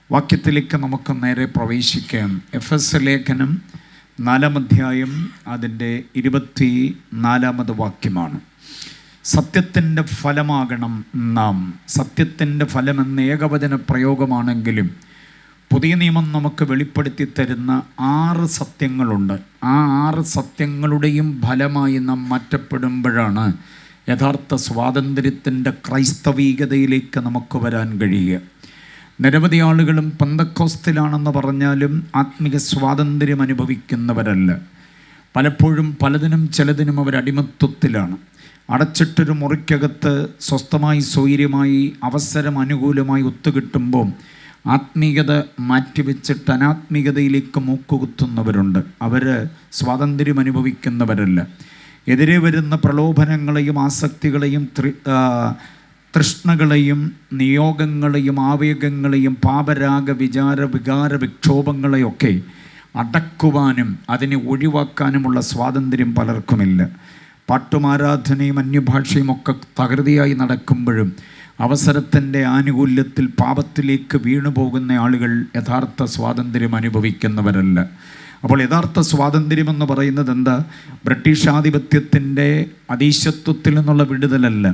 വാക്യത്തിലേക്ക് നമുക്ക് നേരെ പ്രവേശിക്കാം. എഫെസ്യ ലേഖനം 4-ാം അധ്യായം അതിൻ്റെ 24-ാമത് വാക്യമാണ്. സത്യത്തിൻ്റെ ഫലമാകണം നാം. സത്യത്തിൻ്റെ ഫലമെന്ന ഏകവചന പ്രയോഗമാണെങ്കിലും പുതിയ നിയമം നമുക്ക് വെളിപ്പെടുത്തി തരുന്ന 6 സത്യങ്ങളുണ്ട്. ആ 6 സത്യങ്ങളുടെയും ഫലമായി നാം മാറ്റപ്പെടുമ്പോഴാണ് യഥാർത്ഥ സ്വാതന്ത്ര്യത്തിൻ്റെ ക്രൈസ്തവീകതയിലേക്ക് നമുക്ക് വരാൻ കഴിയുക. നിരവധി ആളുകളും പെന്തക്കോസ്തിലാണെന്ന് പറഞ്ഞാലും ആത്മീയ സ്വാതന്ത്ര്യം അനുഭവിക്കുന്നവരല്ല. പലപ്പോഴും പലതിനും ചിലതിനും അവർ അടിമത്വത്തിലാണ്. അടച്ചിട്ടൊരു മുറിക്കകത്ത് സ്വസ്ഥമായി സ്വൈര്യമായി അവസരം അനുകൂലമായി ഒത്തുകിട്ടുമ്പോൾ ആത്മീയത മാറ്റിവെച്ചിട്ട് അനാത്മീയതയിലേക്ക് മൂക്കുകുത്തുന്നവരുണ്ട്. അവർ സ്വാതന്ത്ര്യം അനുഭവിക്കുന്നവരല്ല. എതിരെ വരുന്ന പ്രലോഭനങ്ങളെയും ആസക്തികളെയും തൃഷ്ണകളെയും നിയോഗങ്ങളെയും ആവേഗങ്ങളെയും പാപരാഗ വികാര വിക്ഷോഭങ്ങളെയൊക്കെ അടക്കുവാനും അതിനെ ഒഴിവാക്കാനുമുള്ള സ്വാതന്ത്ര്യം പലർക്കുമില്ല. പാട്ടും ആരാധനയും അന്യഭാഷയും ഒക്കെ തകൃതിയായി നടക്കുമ്പോഴും അവസരത്തിൻ്റെ ആനുകൂല്യത്തിൽ പാപത്തിലേക്ക് വീണുപോകുന്ന ആളുകൾ യഥാർത്ഥ സ്വാതന്ത്ര്യം അനുഭവിക്കുന്നവരല്ല. അപ്പോൾ യഥാർത്ഥ സ്വാതന്ത്ര്യമെന്ന് പറയുന്നത് എന്താ? ബ്രിട്ടീഷ് ആധിപത്യത്തിൻ്റെ അധീശത്വത്തിൽ നിന്നുള്ള വിടുതലല്ല,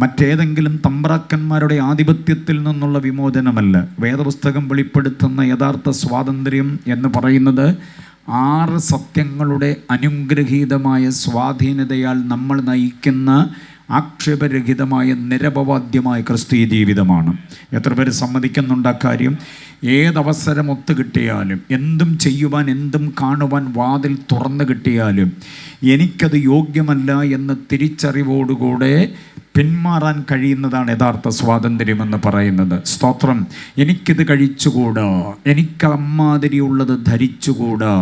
മറ്റേതെങ്കിലും തമ്പ്രാക്കന്മാരുടെ ആധിപത്യത്തിൽ നിന്നുള്ള വിമോചനമല്ല. വേദപുസ്തകം വെളിപ്പെടുത്തുന്ന യഥാർത്ഥ സ്വാതന്ത്ര്യം എന്ന് പറയുന്നത് 6 സത്യങ്ങളുടെ അനുഗ്രഹീതമായ സ്വാധീനതയാൽ നമ്മൾ നയിക്കുന്ന ആക്ഷേപരഹിതമായ നിരപവാദ്യമായ ക്രിസ്തീയ ജീവിതമാണ്. എത്ര പേര് സമ്മതിക്കുന്നുണ്ട് ആ കാര്യം? ഏതവസരം ഒത്തു കിട്ടിയാലും, എന്തും ചെയ്യുവാൻ എന്തും കാണുവാൻ വാതിൽ തുറന്നു കിട്ടിയാലും എനിക്കത് യോഗ്യമല്ല എന്ന തിരിച്ചറിവോടുകൂടെ പിന്മാറാൻ കഴിയുന്നതാണ് യഥാർത്ഥ സ്വാതന്ത്ര്യമെന്ന് പറയുന്നത്. സ്തോത്രം. എനിക്കിത് കഴിച്ചുകൂടാ, എനിക്ക് അമ്മാതിരിയുള്ളത് ധരിച്ചുകൂടാ,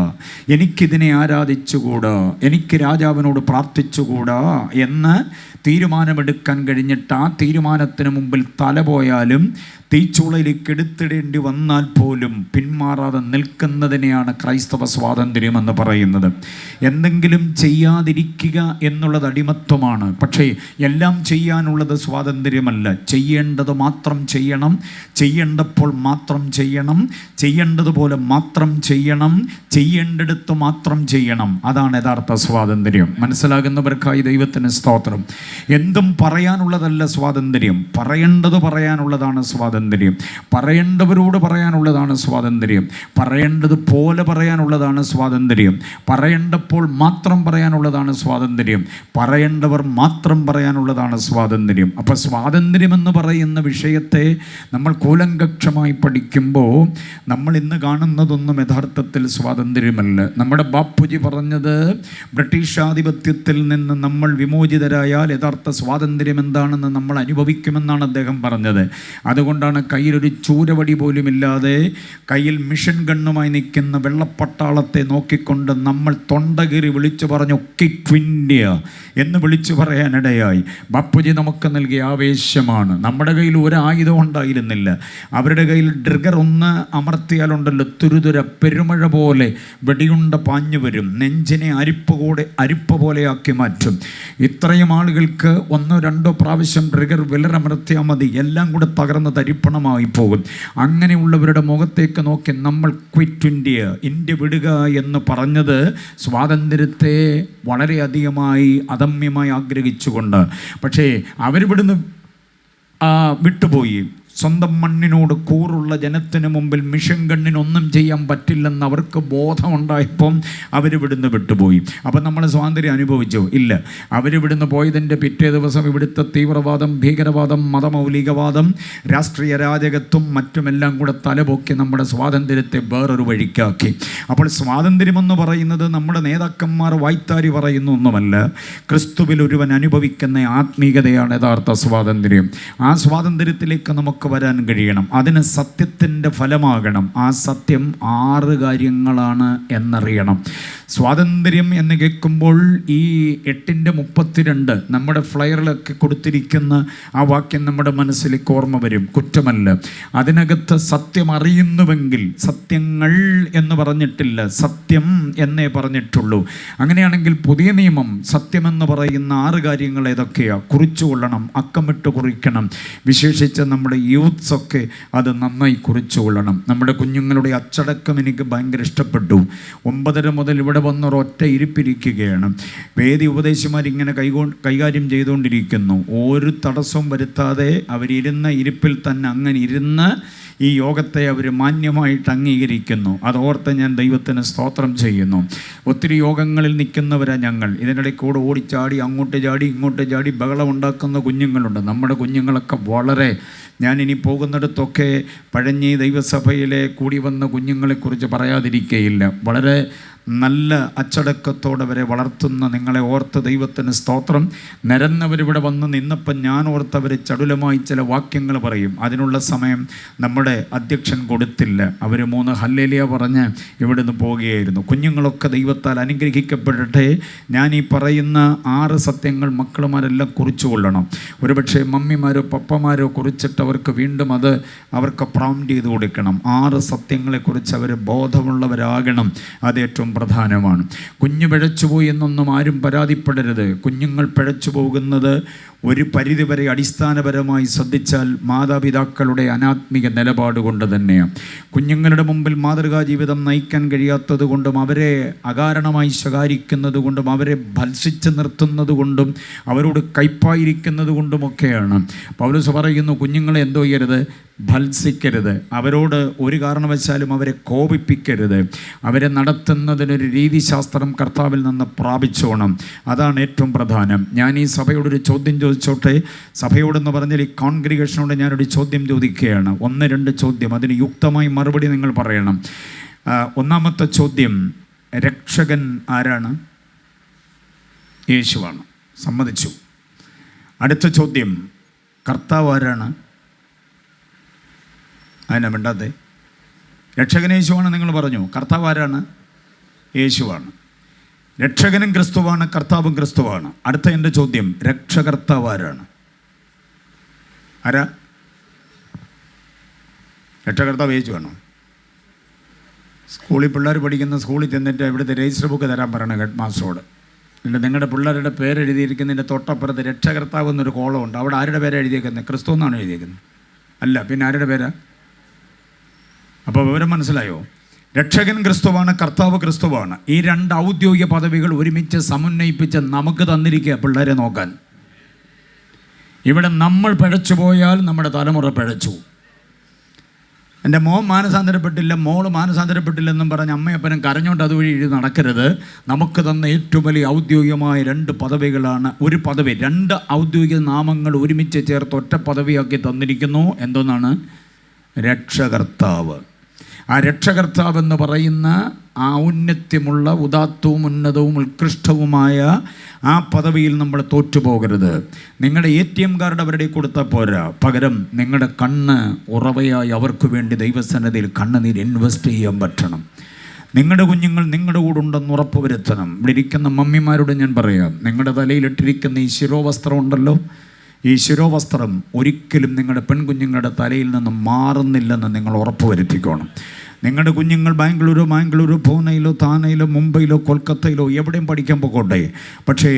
എനിക്കിതിനെ ആരാധിച്ചുകൂടാ, എനിക്ക് രാജാവിനോട് പ്രാർത്ഥിച്ചുകൂടാ എന്ന് തീരുമാനമെടുക്കാൻ കഴിഞ്ഞിട്ട് ആ തീരുമാനത്തിന് മുമ്പിൽ തല പോയാലും തീച്ചൂളയിലേക്ക് എടുത്തിടേണ്ടി വന്നാൽ പോലും പിന്മാറാതെ നിൽക്കുന്നതിനെയാണ് ക്രൈസ്തവ സ്വാതന്ത്ര്യം എന്ന് പറയുന്നത്. എന്തെങ്കിലും ചെയ്യാതിരിക്കുക എന്നുള്ളത് അടിമത്വമാണ്. പക്ഷേ എല്ലാം ചെയ്യാനുള്ളത് സ്വാതന്ത്ര്യമല്ല. ചെയ്യേണ്ടത് മാത്രം ചെയ്യണം, ചെയ്യേണ്ടപ്പോൾ മാത്രം ചെയ്യണം, ചെയ്യേണ്ടതുപോലെ മാത്രം ചെയ്യണം, ചെയ്യേണ്ടിടത്ത് മാത്രം ചെയ്യണം. അതാണ് യഥാർത്ഥ സ്വാതന്ത്ര്യം. മനസ്സിലാകുന്നവർക്കായി ദൈവത്തിന് സ്തോത്രം. എന്തും പറയാനുള്ളതല്ല സ്വാതന്ത്ര്യം, പറയേണ്ടത് പറയാനുള്ളതാണ് സ്വാതന്ത്ര്യം. പറയേണ്ടവരോട് പറയാനുള്ളതാണ് സ്വാതന്ത്ര്യം, പറയേണ്ടത് പോലെ പറയാനുള്ളതാണ് സ്വാതന്ത്ര്യം, പറയേണ്ടപ്പോൾ മാത്രം പറയാനുള്ളതാണ് സ്വാതന്ത്ര്യം, പറയേണ്ടവർ മാത്രം പറയാനുള്ളതാണ് സ്വാതന്ത്ര്യം. അപ്പോൾ സ്വാതന്ത്ര്യമെന്ന് പറയുന്ന വിഷയത്തെ നമ്മൾ കൂലങ്കക്ഷമായി പഠിക്കുമ്പോൾ നമ്മൾ ഇന്ന് കാണുന്നതൊന്നും യഥാർത്ഥത്തിൽ സ്വാതന്ത്ര്യമല്ല. നമ്മുടെ ബാപ്പുജി പറഞ്ഞത് ബ്രിട്ടീഷ് ആധിപത്യത്തിൽ നിന്ന് നമ്മൾ വിമോചിതരായാൽ യഥാർത്ഥ സ്വാതന്ത്ര്യം എന്താണെന്ന് നമ്മൾ അനുഭവിക്കുമെന്നാണ് അദ്ദേഹം പറഞ്ഞത്. അതുകൊണ്ടാണ് കയ്യിലൊരു ചൂരവടി പോലുമില്ലാതെ കയ്യിൽ മിഷൻ ഗണ്ണുമായി നിൽക്കുന്ന വെള്ളപ്പട്ടാളത്തെ നോക്കിക്കൊണ്ട് നമ്മൾ തൊണ്ടകീറി വിളിച്ചു പറഞ്ഞു ക്വിറ്റ് ഇന്ത്യ എന്ന് വിളിച്ചു പറയാനിടയായി. ബാപ്പുജി നമുക്ക് നൽകിയ ആവേശമാണ്. നമ്മുടെ കയ്യിൽ ഒരു ആയുധം ഉണ്ടായിരുന്നില്ല. അവരുടെ കയ്യിൽ ട്രിഗർ ഒന്ന് അമർത്തിയാലുണ്ടല്ലോ തുരുതുര പെരുമഴ പോലെ വെടിയുണ്ട പാഞ്ഞു വരും, നെഞ്ചിനെ അരിപ്പ പോലെയാക്കി മാറ്റും. ഇത്രയും ആളുകൾക്ക് 1-2 പ്രാവശ്യം ട്രിഗർ വിലരമർത്തിയാൽ മതി, എല്ലാം കൂടെ തകർന്ന് തരിപ്പണമായി പോകും. അങ്ങനെയുള്ളവരുടെ മുഖത്തേക്ക് നോക്കി നമ്മൾ ക്വിറ്റ് ഇന്ത്യ വിടുക എന്ന് പറഞ്ഞത് സ്വാതന്ത്ര്യത്തെ വളരെയധികമായി അദമ്യമായി ആഗ്രഹിച്ചുകൊണ്ട്. പക്ഷേ അവരിവിടുന്ന് വിട്ടുപോയി. സ്വന്തം മണ്ണിനോട് കൂറുള്ള ജനത്തിന് മുമ്പിൽ മിഷൻ ഗണ്ണിനൊന്നും ചെയ്യാൻ പറ്റില്ലെന്ന് അവർക്ക് ബോധമുണ്ടായപ്പം അവരിവിടുന്ന് വിട്ടുപോയി. അപ്പം നമ്മൾ സ്വാതന്ത്ര്യം അനുഭവിച്ചോ? ഇല്ല. അവരിവിടുന്ന് പോയതിൻ്റെ പിറ്റേ ദിവസം ഇവിടുത്തെ തീവ്രവാദം, ഭീകരവാദം, മതമൗലികവാദം, രാഷ്ട്രീയ അരാജകത്വം മറ്റുമെല്ലാം കൂടെ തലപൊക്കി നമ്മുടെ സ്വാതന്ത്ര്യത്തെ വേറൊരു വഴിക്കാക്കി. അപ്പോൾ സ്വാതന്ത്ര്യമെന്ന് പറയുന്നത് നമ്മുടെ നേതാക്കന്മാർ വായ്ത്താരി പറയുന്ന ഒന്നുമല്ല. ക്രിസ്തുവിൽ ഒരുവൻ അനുഭവിക്കുന്ന ആത്മീയതയാണ് യഥാർത്ഥ സ്വാതന്ത്ര്യം. ആ സ്വാതന്ത്ര്യത്തിലേക്ക് നമുക്ക് വരാൻ കഴിയണം. അതിന് സത്യത്തിൻ്റെ ഫലമാകണം. ആ സത്യം 6 കാര്യങ്ങളാണ് എന്നറിയണം. സ്വാതന്ത്ര്യം എന്ന് കേൾക്കുമ്പോൾ ഈ 8:32 നമ്മുടെ ഫ്ലയറിലൊക്കെ കൊടുത്തിരിക്കുന്ന ആ വാക്യം നമ്മുടെ മനസ്സിലേക്ക് ഓർമ്മ വരും. കുറ്റമല്ല. അതിനകത്ത് സത്യം അറിയുന്നുവെങ്കിൽ, സത്യങ്ങൾ എന്ന് പറഞ്ഞിട്ടില്ല, സത്യം എന്നേ പറഞ്ഞിട്ടുള്ളൂ. അങ്ങനെയാണെങ്കിൽ പുതിയ നിയമം സത്യമെന്ന് പറയുന്ന 6 കാര്യങ്ങൾ ഏതൊക്കെയാണ്? കുറിച്ചുകൊള്ളണം, അക്കമിട്ട് കുറിക്കണം. വിശേഷിച്ച് നമ്മുടെ യൂത്ത്സൊക്കെ അത് നന്നായി കുറിച്ചുകൊള്ളണം. നമ്മുടെ കുഞ്ഞുങ്ങളുടെ അച്ചടക്കം എനിക്ക് ഭയങ്കര ഇഷ്ടപ്പെട്ടു. 9:30 മുതൽ ഇവിടെ വന്നൊരൊറ്റ ഇരിപ്പിരിക്കുകയാണ്. വേദി ഉപദേശിമാരിങ്ങനെ കൈകാര്യം ചെയ്തുകൊണ്ടിരിക്കുന്നു. ഒരു തടസ്സവും വരുത്താതെ അവരിരുന്ന ഇരിപ്പിൽ തന്നെ അങ്ങനെ ഇരുന്ന് ഈ യോഗത്തെ അവർ മാന്യമായിട്ട് അംഗീകരിക്കുന്നു. അതോർത്ത് ഞാൻ ദൈവത്തിന് സ്തോത്രം ചെയ്യുന്നു. ഒത്തിരി യോഗങ്ങളിൽ നിൽക്കുന്നവരാണ് ഞങ്ങൾ. ഇതിനിടയിൽ കൂടെ ഓടിച്ചാടി അങ്ങോട്ട് ചാടി ഇങ്ങോട്ട് ചാടി ബഹളം ഉണ്ടാക്കുന്ന കുഞ്ഞുങ്ങളുണ്ട്. നമ്മുടെ കുഞ്ഞുങ്ങളൊക്കെ വളരെ, ഞാനിനി പോകുന്നിടത്തൊക്കെ പഴഞ്ഞി ദൈവസഭയിലെ കൂടി വന്ന കുഞ്ഞുങ്ങളെക്കുറിച്ച് പറയാതിരിക്കുകയില്ല. വളരെ നല്ല അച്ചടക്കത്തോടെ അവരെ വളർത്തുന്ന നിങ്ങളെ ഓർത്ത് ദൈവത്തിന് സ്തോത്രം. നിരന്നവരിവിടെ വന്ന് നിന്നപ്പം ഞാൻ ഓർത്തവർ ചടുലമായി ചില വാക്യങ്ങൾ പറയും. അതിനുള്ള സമയം നമ്മുടെ അധ്യക്ഷൻ കൊടുത്തില്ല. അവർ 3 ഹല്ലേലൂയ പറഞ്ഞ് ഇവിടുന്ന് പോവുകയായിരുന്നു. കുഞ്ഞുങ്ങളൊക്കെ ദൈവത്താൽ അനുഗ്രഹിക്കപ്പെടട്ടെ. ഞാൻ ഈ പറയുന്ന 6 സത്യങ്ങൾ മക്കളുമാരെല്ലാം കുറിച്ചുകൊള്ളണം. ഒരുപക്ഷെ മമ്മിമാരോ പപ്പമാരോ കുറിച്ചിട്ട് അവർക്ക് വീണ്ടും അത് അവർക്ക് പ്രോംപ്റ്റ് ചെയ്ത് കൊടുക്കണം. 6 സത്യങ്ങളെക്കുറിച്ച് അവർ ബോധമുള്ളവരാകണം. അത് ഏറ്റവും പ്രധാനമാണ്. കുഞ്ഞ് പിഴച്ചുപോയി എന്നൊന്നും ആരും പരാതിപ്പെടരുത്. കുഞ്ഞുങ്ങൾ പിഴച്ചു പോകുന്നത് ഒരു പരിധിവരെ അടിസ്ഥാനപരമായി ശ്രദ്ധിച്ചാൽ മാതാപിതാക്കളുടെ അനാത്മിക നിലപാട് കൊണ്ട് തന്നെയാണ്. കുഞ്ഞുങ്ങളുടെ മുമ്പിൽ മാതൃകാ ജീവിതം നയിക്കാൻ കഴിയാത്തത് കൊണ്ടും അവരെ അകാരണമായി ശകാരിക്കുന്നത് കൊണ്ടും അവരെ ഭത്സിച്ച് നിർത്തുന്നത് കൊണ്ടും അവരോട് കയ്പായിരിക്കുന്നത് കൊണ്ടുമൊക്കെയാണ്. പൗലോസ് പറയുന്നു, കുഞ്ഞുങ്ങളെ എന്തോ ചെയ്യരുത്? ഭത്സിക്കരുത്. അവരോട് ഒരു കാരണവശാലും അവരെ കോപിപ്പിക്കരുത്. അവരെ നടത്തുന്നതിനൊരു രീതിശാസ്ത്രം കർത്താവിൽ നിന്ന് പ്രാപിച്ചോണം. അതാണ് ഏറ്റവും പ്രധാനം. ഞാൻ ഈ സഭയോടൊരു ചോദ്യം ചോദിച്ചോട്ടെ. സഭയോടെന്ന് പറഞ്ഞാൽ ഈ കോൺഗ്രിഗേഷനോട് ഞാനൊരു ചോദ്യം ചോദിക്കുകയാണ്. 1-2 ചോദ്യം, അതിന് യുക്തമായി മറുപടി നിങ്ങൾ പറയണം. ഒന്നാമത്തെ ചോദ്യം, രക്ഷകൻ ആരാണ്? യേശുവാണ്. സമ്മതിച്ചു. അടുത്ത ചോദ്യം, കർത്താവ് ആരാണ്? അതിനെ മിണ്ടാതെ. രക്ഷകൻ യേശുവാണ് നിങ്ങൾ പറഞ്ഞു. കർത്താവ് ആരാണ്? യേശുവാണ്. രക്ഷകനും ക്രിസ്തുവാണ്, കർത്താവും ക്രിസ്തുവാണ്. അടുത്ത എൻ്റെ ചോദ്യം, രക്ഷകർത്താവ് ആരാണ്? ആരാ? രക്ഷകർത്താവ് യേശുവാണോ? സ്കൂളിൽ പിള്ളേർ പഠിക്കുന്ന സ്കൂളിൽ ചെന്നിട്ട് ഇവിടുത്തെ രജിസ്റ്റർ ബുക്ക് തരാൻ പറയണം ഹെഡ് മാസ്റ്ററോട്. എന്നിട്ട് നിങ്ങളുടെ പിള്ളേരുടെ പേരെഴുതിയിരിക്കുന്നതിൻ്റെ തൊട്ടപ്പുറത്ത് രക്ഷകർത്താവ് എന്നൊരു കോളമുണ്ട്. അവിടെ ആരുടെ പേരാണ് എഴുതിയേക്കുന്നത്? ക്രിസ്തു എന്നാണ് എഴുതിയേക്കുന്നത്? അല്ല, പിന്നെ ആരുടെ പേരാ? അപ്പോൾ വിവരം മനസ്സിലായോ? രക്ഷകൻ ക്രിസ്തുവാണ്, കർത്താവ് ക്രിസ്തുവാണ്. ഈ 2 ഔദ്യോഗിക പദവികൾ ഒരുമിച്ച് സമന്വയിപ്പിച്ച് നമുക്ക് തന്നിരിക്കുക പിള്ളേരെ നോക്കാൻ. ഇവിടെ നമ്മൾ പിഴച്ചു പോയാൽ നമ്മുടെ തലമുറ പിഴച്ചു. എൻ്റെ മോൻ മാനസാന്തരപ്പെട്ടില്ല, മോള് മാനസാന്തരപ്പെട്ടില്ലെന്നും പറഞ്ഞ് അമ്മയപ്പനും കരഞ്ഞോണ്ട് അതുവഴി എഴുതി നടക്കരുത്. നമുക്ക് തന്ന ഏറ്റവും വലിയ ഔദ്യോഗികമായ 2 പദവികളാണ്. ഒരു പദവി, 2 ഔദ്യോഗിക നാമങ്ങൾ ഒരുമിച്ച് ചേർത്ത് ഒറ്റ പദവിയാക്കി തന്നിരിക്കുന്നു. എന്തോന്നാണ്? രക്ഷകർത്താവ്. ആ രക്ഷകർത്താവ് എന്ന് പറയുന്ന ആ ഔന്നത്യമുള്ള, ഉദാത്തവും ഉന്നതവും ഉത്കൃഷ്ടവുമായ ആ പദവിയിൽ നമ്മൾ തോറ്റുപോകരുത്. നിങ്ങളുടെ ATM കാർഡ് അവരുടെ കൊടുത്താൽ പോരാ. പകരം നിങ്ങളുടെ കണ്ണ് ഉറവയായി അവർക്ക് വേണ്ടി ദൈവസന്നിധിയിൽ കണ്ണുനീര് ഇൻവെസ്റ്റ് ചെയ്യാൻ പറ്റണം. നിങ്ങളുടെ കുഞ്ഞുങ്ങൾ നിങ്ങളുടെ കൂടെ ഉണ്ടെന്ന് ഉറപ്പ് വരുത്തണം. ഇവിടെ ഇരിക്കുന്ന മമ്മിമാരോട് ഞാൻ പറയാം, നിങ്ങളുടെ തലയിലിട്ടിരിക്കുന്ന ഈ ശിരോവസ്ത്രം ഉണ്ടല്ലോ, ഈ ശിരോവസ്ത്രം ഒരിക്കലും നിങ്ങളുടെ പെൺകുഞ്ഞുങ്ങളുടെ തലയിൽ നിന്ന് മാറുന്നില്ലെന്ന് നിങ്ങൾ ഉറപ്പ് വരുത്തിക്കോണം. നിങ്ങളുടെ കുഞ്ഞുങ്ങൾ ബാംഗ്ലൂരോ പൂനെയിലോ താനയിലോ മുംബൈയിലോ കൊൽക്കത്തയിലോ എവിടെയും പഠിക്കാൻ പോകട്ടെ, പക്ഷേ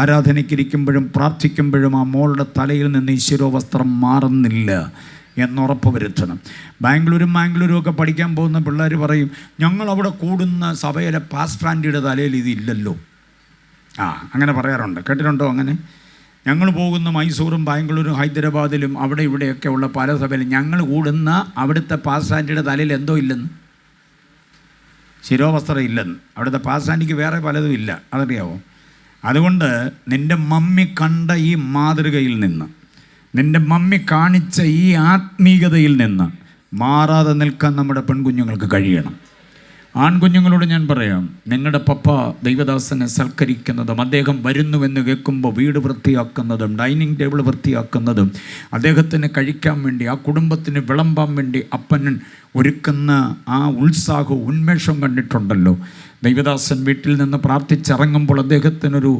ആരാധനയ്ക്കിരിക്കുമ്പോഴും പ്രാർത്ഥിക്കുമ്പോഴും ആ മോളുടെ തലയിൽ നിന്ന് ഈ ശിരോവസ്ത്രം മാറുന്നില്ല എന്നുറപ്പ് വരുത്തണം. ബാംഗ്ലൂരും ഒക്കെ പഠിക്കാൻ പോകുന്ന പിള്ളേർ പറയും, ഞങ്ങളവിടെ കൂടുന്ന സഭയിലെ പാസ്റ്റർ ആൻറ്റിയുടെ തലയിൽ ഇതില്ലല്ലോ. അങ്ങനെ പറയാറുണ്ട്, കേട്ടിട്ടുണ്ടോ? അങ്ങനെ ഞങ്ങൾ പോകുന്ന മൈസൂറും ബാംഗ്ലൂരും ഹൈദരാബാദിലും അവിടെ ഇവിടെയൊക്കെ ഉള്ള പല സഭയിലും ഞങ്ങൾ കൂടുന്ന അവിടുത്തെ പാസ്റ്റാൻറ്റിയുടെ തലയിൽ എന്തോ ഇല്ലെന്ന്, ശിരോവസ്ത്രം ഇല്ലെന്ന്. അവിടുത്തെ പാസ്റ്റാൻറ്റിക്ക് വേറെ പലതും ഇല്ല, അതറിയാവോ? അതുകൊണ്ട് നിൻ്റെ മമ്മി കണ്ട ഈ മാതൃകയിൽ നിന്ന്, നിൻ്റെ മമ്മി കാണിച്ച ഈ ആത്മീയതയിൽ നിന്ന് മാറാതെ നിൽക്കാൻ നമ്മുടെ പെൺകുഞ്ഞുങ്ങൾക്ക് കഴിയണം. ആൺകുഞ്ഞുങ്ങളോട് ഞാൻ പറയാം, നിങ്ങളുടെ പപ്പ ദൈവദാസനെ സൽക്കരിക്കുന്നതും അദ്ദേഹം വരുന്നുവെന്ന് കേൾക്കുമ്പോൾ വീട് വൃത്തിയാക്കുന്നതും ഡൈനിങ് ടേബിൾ വൃത്തിയാക്കുന്നതും അദ്ദേഹത്തിന് കഴിക്കാൻ വേണ്ടി ആ കുടുംബത്തിന് വിളമ്പാൻ വേണ്ടി അപ്പൻ ഒരുക്കുന്ന ആ ഉത്സാഹവും ഉന്മേഷവും കണ്ടിട്ടുണ്ടല്ലോ. ദൈവദാസൻ വീട്ടിൽ നിന്ന് പ്രാർത്ഥിച്ചിറങ്ങുമ്പോൾ അദ്ദേഹത്തിനൊരു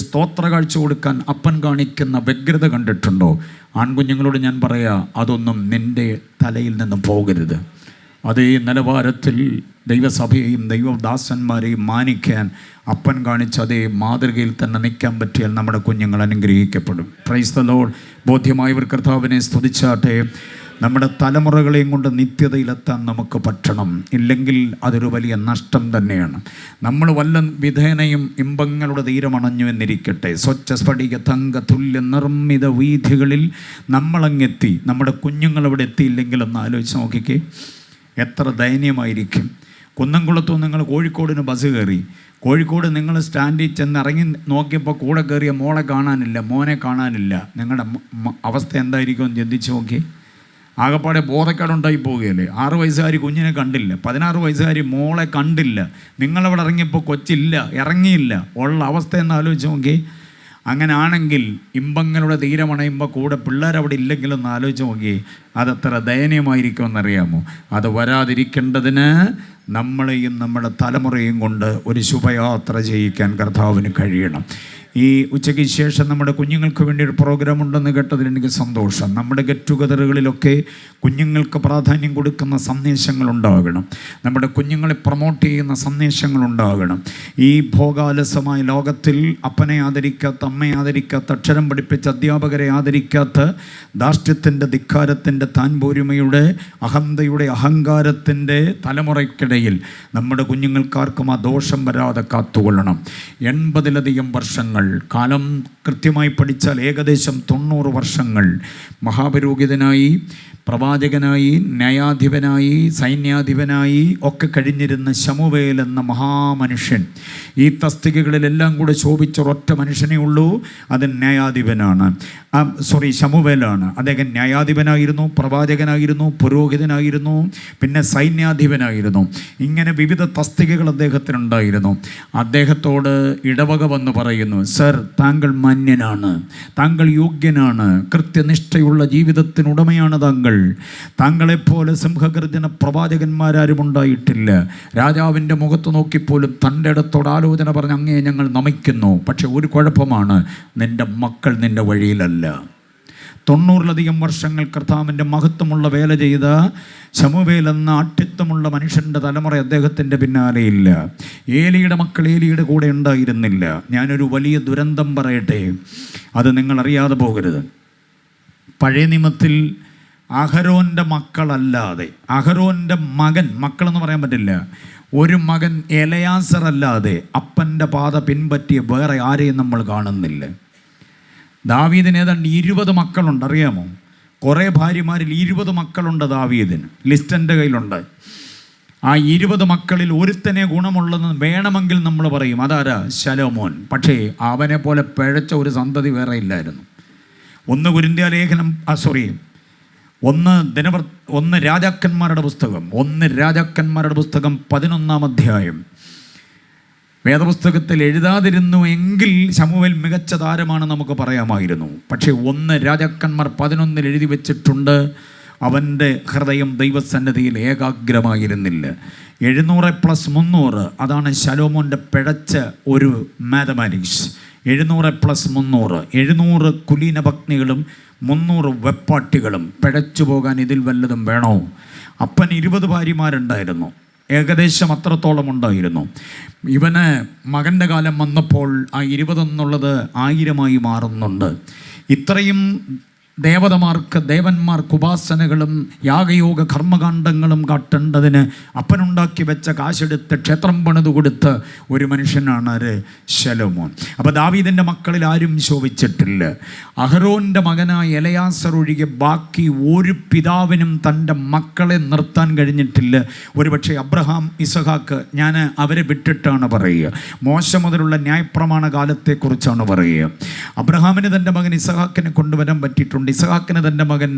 സ്തോത്ര കാഴ്ച കൊടുക്കാൻ അപ്പൻ കാണിക്കുന്ന വ്യഗ്രത കണ്ടിട്ടുണ്ടോ? ആൺകുഞ്ഞുങ്ങളോട് ഞാൻ പറയാ, അതൊന്നും നിൻ്റെ തലയിൽ നിന്ന് പോകരുത്. അതേ നിലവാരത്തിൽ ദൈവസഭയെയും ദൈവദാസന്മാരെയും മാനിക്കാൻ അപ്പൻ കാണിച്ച അതേ മാതൃകയിൽ തന്നെ നിൽക്കാൻ പറ്റിയാൽ നമ്മുടെ കുഞ്ഞുങ്ങൾ അനുഗ്രഹിക്കപ്പെടും. Praise the Lord. ബോധ്യമായവർ കർത്താവിനെ സ്തുതിച്ചാട്ടെ. നമ്മുടെ തലമുറകളെയും കൊണ്ട് നിത്യതയിലെത്താൻ നമുക്ക് പറ്റണം. ഇല്ലെങ്കിൽ അതൊരു വലിയ നഷ്ടം തന്നെയാണ്. നമ്മൾ വല്ല വിധേനയും ഇമ്പങ്ങളുടെ തീരമണഞ്ഞു എന്നിരിക്കട്ടെ, സ്വച്ഛ സ്ഫടിക തങ്ക തുല്യ നിർമ്മിത വീഥികളിൽ നമ്മളങ്ങെത്തി, നമ്മുടെ കുഞ്ഞുങ്ങൾ അവിടെ എത്തിയില്ലെങ്കിൽ ഒന്ന് ആലോചിച്ച് നോക്കിക്കേ, എത്ര ദയനീയമായിരിക്കും. കുന്നംകുളത്തു നിങ്ങൾ കോഴിക്കോടിന് ബസ് കയറി, കോഴിക്കോട് നിങ്ങൾ സ്റ്റാൻഡിൽ ചെന്ന് ഇറങ്ങി നോക്കിയപ്പോൾ കൂടെ കയറിയ മോളെ കാണാനില്ല, മോനെ കാണാനില്ല. നിങ്ങളുടെ അവസ്ഥ എന്തായിരിക്കും എന്ന് ചിന്തിച്ച് നോക്കി. ആകപ്പാടെ ബോധക്കേടുണ്ടായി പോവുകയല്ലേ. 6 വയസ്സുകാരി കുഞ്ഞിനെ കണ്ടില്ല, 16 വയസ്സുകാരി മോളെ കണ്ടില്ല. നിങ്ങളവിടെ ഇറങ്ങിയപ്പോൾ കൊച്ചില്ല, ഇറങ്ങിയില്ല. ഉള്ള അവസ്ഥ എന്ന് ആലോചിച്ച് നോക്കി. അങ്ങനെ ആണെങ്കിൽ ഇമ്പങ്ങളുടെ തീരമണയുമ്പോൾ കൂടെ പിള്ളേരവിടെ ഇല്ലെങ്കിലൊന്ന് ആലോചിച്ച് നോക്കി, അതെത്ര ദയനീയമായിരിക്കുമെന്നറിയാമോ? അത് വരാതിരിക്കേണ്ടതിന് നമ്മളെയും നമ്മുടെ തലമുറയും കൊണ്ട് ഒരു ശുഭയാത്ര ചെയ്യിക്കാൻ കർത്താവിന് കഴിയണം. ഈ ഉച്ചയ്ക്ക് ശേഷം നമ്മുടെ കുഞ്ഞുങ്ങൾക്ക് വേണ്ടി ഒരു പ്രോഗ്രാം ഉണ്ടെന്ന് കേട്ടതിൽ എനിക്ക് സന്തോഷം. നമ്മുടെ ഗെറ്റ് ടുഗദറുകളിലൊക്കെ കുഞ്ഞുങ്ങൾക്ക് പ്രാധാന്യം കൊടുക്കുന്ന സന്ദേശങ്ങളുണ്ടാകണം. നമ്മുടെ കുഞ്ഞുങ്ങളെ പ്രൊമോട്ട് ചെയ്യുന്ന സന്ദേശങ്ങളുണ്ടാകണം. ഈ ഭോഗാലസമായ ലോകത്തിൽ അപ്പനെ ആദരിക്കാത്ത, അമ്മയെ ആദരിക്കാത്ത, അക്ഷരം പഠിപ്പിച്ച അധ്യാപകരെ ആദരിക്കാത്ത, ധാർഷ്ട്യത്തിൻ്റെ, ധിക്കാരത്തിൻ്റെ, താൻപോരിമയുടെ, അഹന്തയുടെ, അഹങ്കാരത്തിൻ്റെ തലമുറയ്ക്കിടയിൽ നമ്മുടെ കുഞ്ഞുങ്ങൾക്കാർക്കും ആ ദോഷം വരാതെ കാത്തുകൊള്ളണം. 80-ലധികം വർഷങ്ങൾ കാലം കൃത്യമായി പഠിച്ചാൽ ഏകദേശം 90 വർഷങ്ങൾ മഹാപുരോഹിതനായി, പ്രവാചകനായി, ന്യായാധിപനായി, സൈന്യാധിപനായി ഒക്കെ കഴിഞ്ഞിരുന്ന ശമൂവേൽ എന്ന മഹാമനുഷ്യൻ. ഈ തസ്തികകളിലെല്ലാം കൂടെ ശോഭിച്ച ഒരൊറ്റ മനുഷ്യനേ ഉള്ളൂ, അത് ന്യായാധിപനാണ്. ശമൂവേലാണ്. അദ്ദേഹം ന്യായാധിപനായിരുന്നു, പ്രവാചകനായിരുന്നു, പുരോഹിതനായിരുന്നു, പിന്നെ സൈന്യാധിപനായിരുന്നു. ഇങ്ങനെ വിവിധ തസ്തികകൾ അദ്ദേഹത്തിനുണ്ടായിരുന്നു. അദ്ദേഹത്തോട് ഇടവക വന്ന് പറയുന്നു, സർ, താങ്കൾ മാന്യനാണ്, താങ്കൾ യോഗ്യനാണ്, കൃത്യനിഷ്ഠയുള്ള ജീവിതത്തിനുടമയാണ് താങ്കൾ. താങ്കളെപ്പോലെ സിംഹഗർജന പ്രവാചകന്മാരാരും ഉണ്ടായിട്ടില്ല. രാജാവിൻ്റെ മുഖത്ത് നോക്കിപ്പോലും തൻ്റെ ഇടത്തോട് ആലോചന പറഞ്ഞ് അങ്ങേ ഞങ്ങൾ നമിക്കുന്നു. പക്ഷെ ഒരു കുഴപ്പമാണ്, നിൻ്റെ മക്കൾ നിൻ്റെ വഴിയിലല്ല. 90-ലധികം വർഷങ്ങൾ കർത്താവിൻ്റെ മഹത്വമുള്ള വേല ചെയ്ത ശമൂവേൽ എന്ന അട്ടിത്വമുള്ള മനുഷ്യൻ്റെ തലമുറ അദ്ദേഹത്തിൻ്റെ പിന്നാലെയില്ല. ഏലിയുടെ മക്കൾ ഏലിയുടെ കൂടെ ഉണ്ടായിരുന്നില്ല. ഞാനൊരു വലിയ ദുരന്തം പറയട്ടെ, അത് നിങ്ങളറിയാതെ പോകരുത്. പഴയ നിയമത്തിൽ അഹരോൻ്റെ മക്കളല്ലാതെ, അഹരോൻ്റെ മക്കളെന്ന് പറയാൻ പറ്റില്ല, ഒരു മകൻ എലയാസർ അല്ലാതെ അപ്പൻ്റെ പാത പിൻപറ്റിയ വേറെ ആരെയും നമ്മൾ കാണുന്നില്ല. ദാവീദിന് ഏതാണ്ട് 20 മക്കളുണ്ട്, അറിയാമോ? കുറേ ഭാര്യമാരിൽ 20 മക്കളുണ്ട് ദാവീദിന്. ലിസ്റ്റ് എൻ്റെ കയ്യിലുണ്ട്. ആ 20 മക്കളിൽ ഒരുത്തനെ ഗുണമുള്ളതെന്ന് വേണമെങ്കിൽ നമ്മൾ പറയും, അതാരാ? ശലോമോൻ. പക്ഷേ അവനെ പോലെ പിഴച്ച ഒരു സന്തതി വേറെ ഇല്ലായിരുന്നു. 1 കൊരിന്ത്യർ ലേഖനം 1 രാജാക്കന്മാരുടെ പുസ്തകം 11-ാം അധ്യായം. വേദപുസ്തകത്തിൽ എഴുതാതിരുന്നു എങ്കിൽ ശമൂവേൽ മികച്ച താരമാണ് നമുക്ക് പറയാമായിരുന്നു. പക്ഷേ 1 രാജാക്കന്മാർ 11 എഴുതി വെച്ചിട്ടുണ്ട്. അവൻ്റെ ഹൃദയം ദൈവസന്നിധിയിൽ ഏകാഗ്രമായിരുന്നില്ല. 700+300 അതാണ് ശലോമോൻ്റെ പിഴച്ച ഒരു മാത്തമാറ്റിക്സ്. 700+300 700 കുലീനഭഗ്നികളും 300 വെപ്പാട്ടികളും. പിഴച്ചു പോകാൻ ഇതിൽ വല്ലതും വേണോ? അപ്പൻ 20 ഭാര്യമാരുണ്ടായിരുന്നു, ഏകദേശം അത്രത്തോളം ഉണ്ടായിരുന്നു. ഇവന് മകൻ്റെ കാലം വന്നപ്പോൾ ആ 20 എന്നുള്ളത് 1000 മാറുന്നുണ്ട്. ഇത്രയും ദേവന്മാർക്ക് ഉപാസനകളും യാഗയോഗ കർമ്മകാണ്ഡങ്ങളും കാട്ടേണ്ടതിന് അപ്പനുണ്ടാക്കി വെച്ച കാശെടുത്ത് ക്ഷേത്രം പണിതു കൊടുത്ത ഒരു മനുഷ്യനാണ് ശലോമോൻ. അപ്പോൾ ദാവീദിൻ്റെ മക്കളിൽ ആരും ശോഭിച്ചിട്ടില്ല. അഹരോൻ്റെ മകനായ എലയാസർ ഒഴികെ ബാക്കി ഒരു പിതാവിനും തൻ്റെ മക്കളെ നിർത്താൻ കഴിഞ്ഞിട്ടില്ല. ഒരുപക്ഷെ അബ്രഹാം, ഇസഹാക്ക്, ഞാൻ അവരെ വിട്ടിട്ടാണ് പറയുക. മോശ മുതലുള്ള ന്യായപ്രമാണ കാലത്തെക്കുറിച്ചാണ് പറയുക. അബ്രഹാമിന് തൻ്റെ മകൻ ഇസഹാക്കിനെ കൊണ്ടുവരാൻ പറ്റിയിട്ടുണ്ട്. പറ്റിയിട്ടുണ്ട്. ഇസഹാക്കിന് തൻ്റെ മകൻ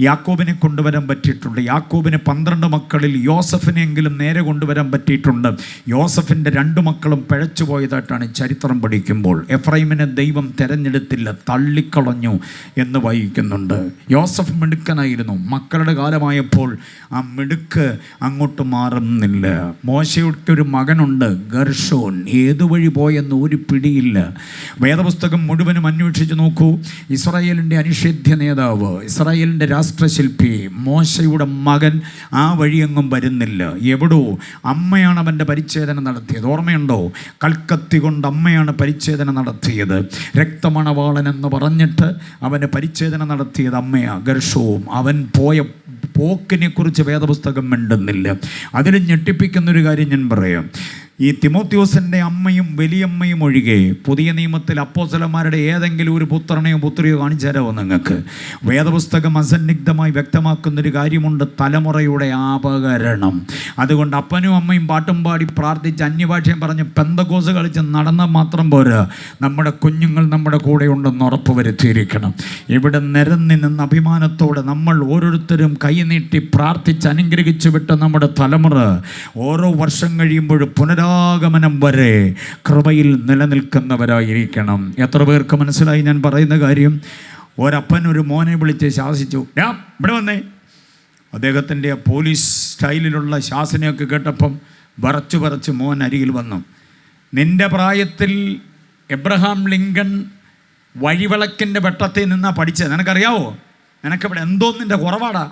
യാക്കോബിനെ കൊണ്ടുവരാൻ പറ്റിയിട്ടുണ്ട്. യാക്കോബിന് 12 മക്കളിൽ യോസഫിനെങ്കിലും നേരെ കൊണ്ടുവരാൻ പറ്റിയിട്ടുണ്ട്. യോസഫിൻ്റെ 2 മക്കളും പിഴച്ചു പോയതായിട്ടാണ് ചരിത്രം പഠിക്കുമ്പോൾ. എഫ്രൈമിനെ ദൈവം തിരഞ്ഞെടുത്തില്ല, തള്ളിക്കളഞ്ഞു എന്ന് വായിക്കുന്നുണ്ട്. യോസഫ് മിടുക്കനായിരുന്നു. മക്കളുടെ കാലമായപ്പോൾ ആ മിടുക്ക് അങ്ങോട്ട് മാറുന്നില്ല. മോശയുടെ ഒരു മകനുണ്ട് ഗർഷോൻ, ഏതു വഴി പോയെന്ന് ഒരു പിടിയില്ല. വേദപുസ്തകം മുഴുവനും അന്വേഷിച്ച് നോക്കൂ. ഇസ്രായേലിൻ്റെ അനിഷേധ്യ നേതാവ്, ഇസ്രായേലിൻ്റെ രാഷ്ട്രശില്പി മോശയുടെ മകൻ ആ വഴിയെങ്ങും വരുന്നില്ല. എവിടോ അമ്മയാണ് അവൻ്റെ പരിച്ഛേദന നടത്തിയത്. ഓർമ്മയുണ്ടോ? കൽക്കത്തി കൊണ്ട് അമ്മയാണ് പരിച്ഛേദന നടത്തിയത്. രക്തമണവാളൻ എന്ന് പറഞ്ഞിട്ട് അവന് പരിച്ഛേദന നടത്തിയത് അമ്മയാ, ഗർഷവും. അവൻ പോയ പോക്കിനെ കുറിച്ച് വേദപുസ്തകം മിണ്ടുന്നില്ല. അതിൽ ഞെട്ടിപ്പിക്കുന്നൊരു കാര്യം ഞാൻ പറയാം. ഈ തിമോത്തിയോസിൻ്റെ അമ്മയും വലിയമ്മയും ഒഴികെ പുതിയ നിയമത്തിൽ അപ്പോസ്തലന്മാരുടെ ഏതെങ്കിലും ഒരു പുത്രനെയോ പുത്രിയോ കാണിച്ചു തരാമോ നിങ്ങൾക്ക്? വേദപുസ്തകം അസന്നിഗ്ധമായി വ്യക്തമാക്കുന്നൊരു കാര്യമുണ്ട്, തലമുറയുടെ അപകരണം. അതുകൊണ്ട് അപ്പനും അമ്മയും പാട്ടും പാടി പ്രാർത്ഥിച്ച് അന്യഭാഷയും പറഞ്ഞ് പെന്തക്കോസ് കളിച്ച് നടന്നാൽ മാത്രം പോരാ, നമ്മുടെ കുഞ്ഞുങ്ങൾ നമ്മുടെ കൂടെ ഉണ്ടെന്ന് ഉറപ്പ് വരുത്തിയിരിക്കണം. ഇവിടെ നിരന്നി നിന്ന് അഭിമാനത്തോടെ നമ്മൾ ഓരോരുത്തരും കൈ നീട്ടി പ്രാർത്ഥിച്ച് അനുഗ്രഹിച്ചു വിട്ട നമ്മുടെ തലമുറ ഓരോ വർഷം കഴിയുമ്പോഴും പുനരാഗമനം വരെ കൃപയിൽ നിലനിൽക്കുന്നവരായിരിക്കണം. എത്ര പേർക്ക് മനസ്സിലായി ഞാൻ പറയുന്ന കാര്യം? ഒരപ്പൻ ഒരു മോനെ വിളിച്ച് ശാസിച്ചു, ഇവിടെ വന്നേ. അദ്ദേഹത്തിൻ്റെ പോലീസ് സ്റ്റൈലിലുള്ള ശാസനയൊക്കെ കേട്ടപ്പം വറച്ചു മോൻ അരികിൽ വന്നു. നിൻ്റെ പ്രായത്തിൽ എബ്രഹാം ലിങ്കൺ വഴിവിളക്കിൻ്റെ വെട്ടത്തിൽ നിന്നാ പഠിച്ചത്, നിനക്കറിയാവോ? നിനക്കിവിടെ എന്തോന്നിൻ്റെ കുറവാടാ.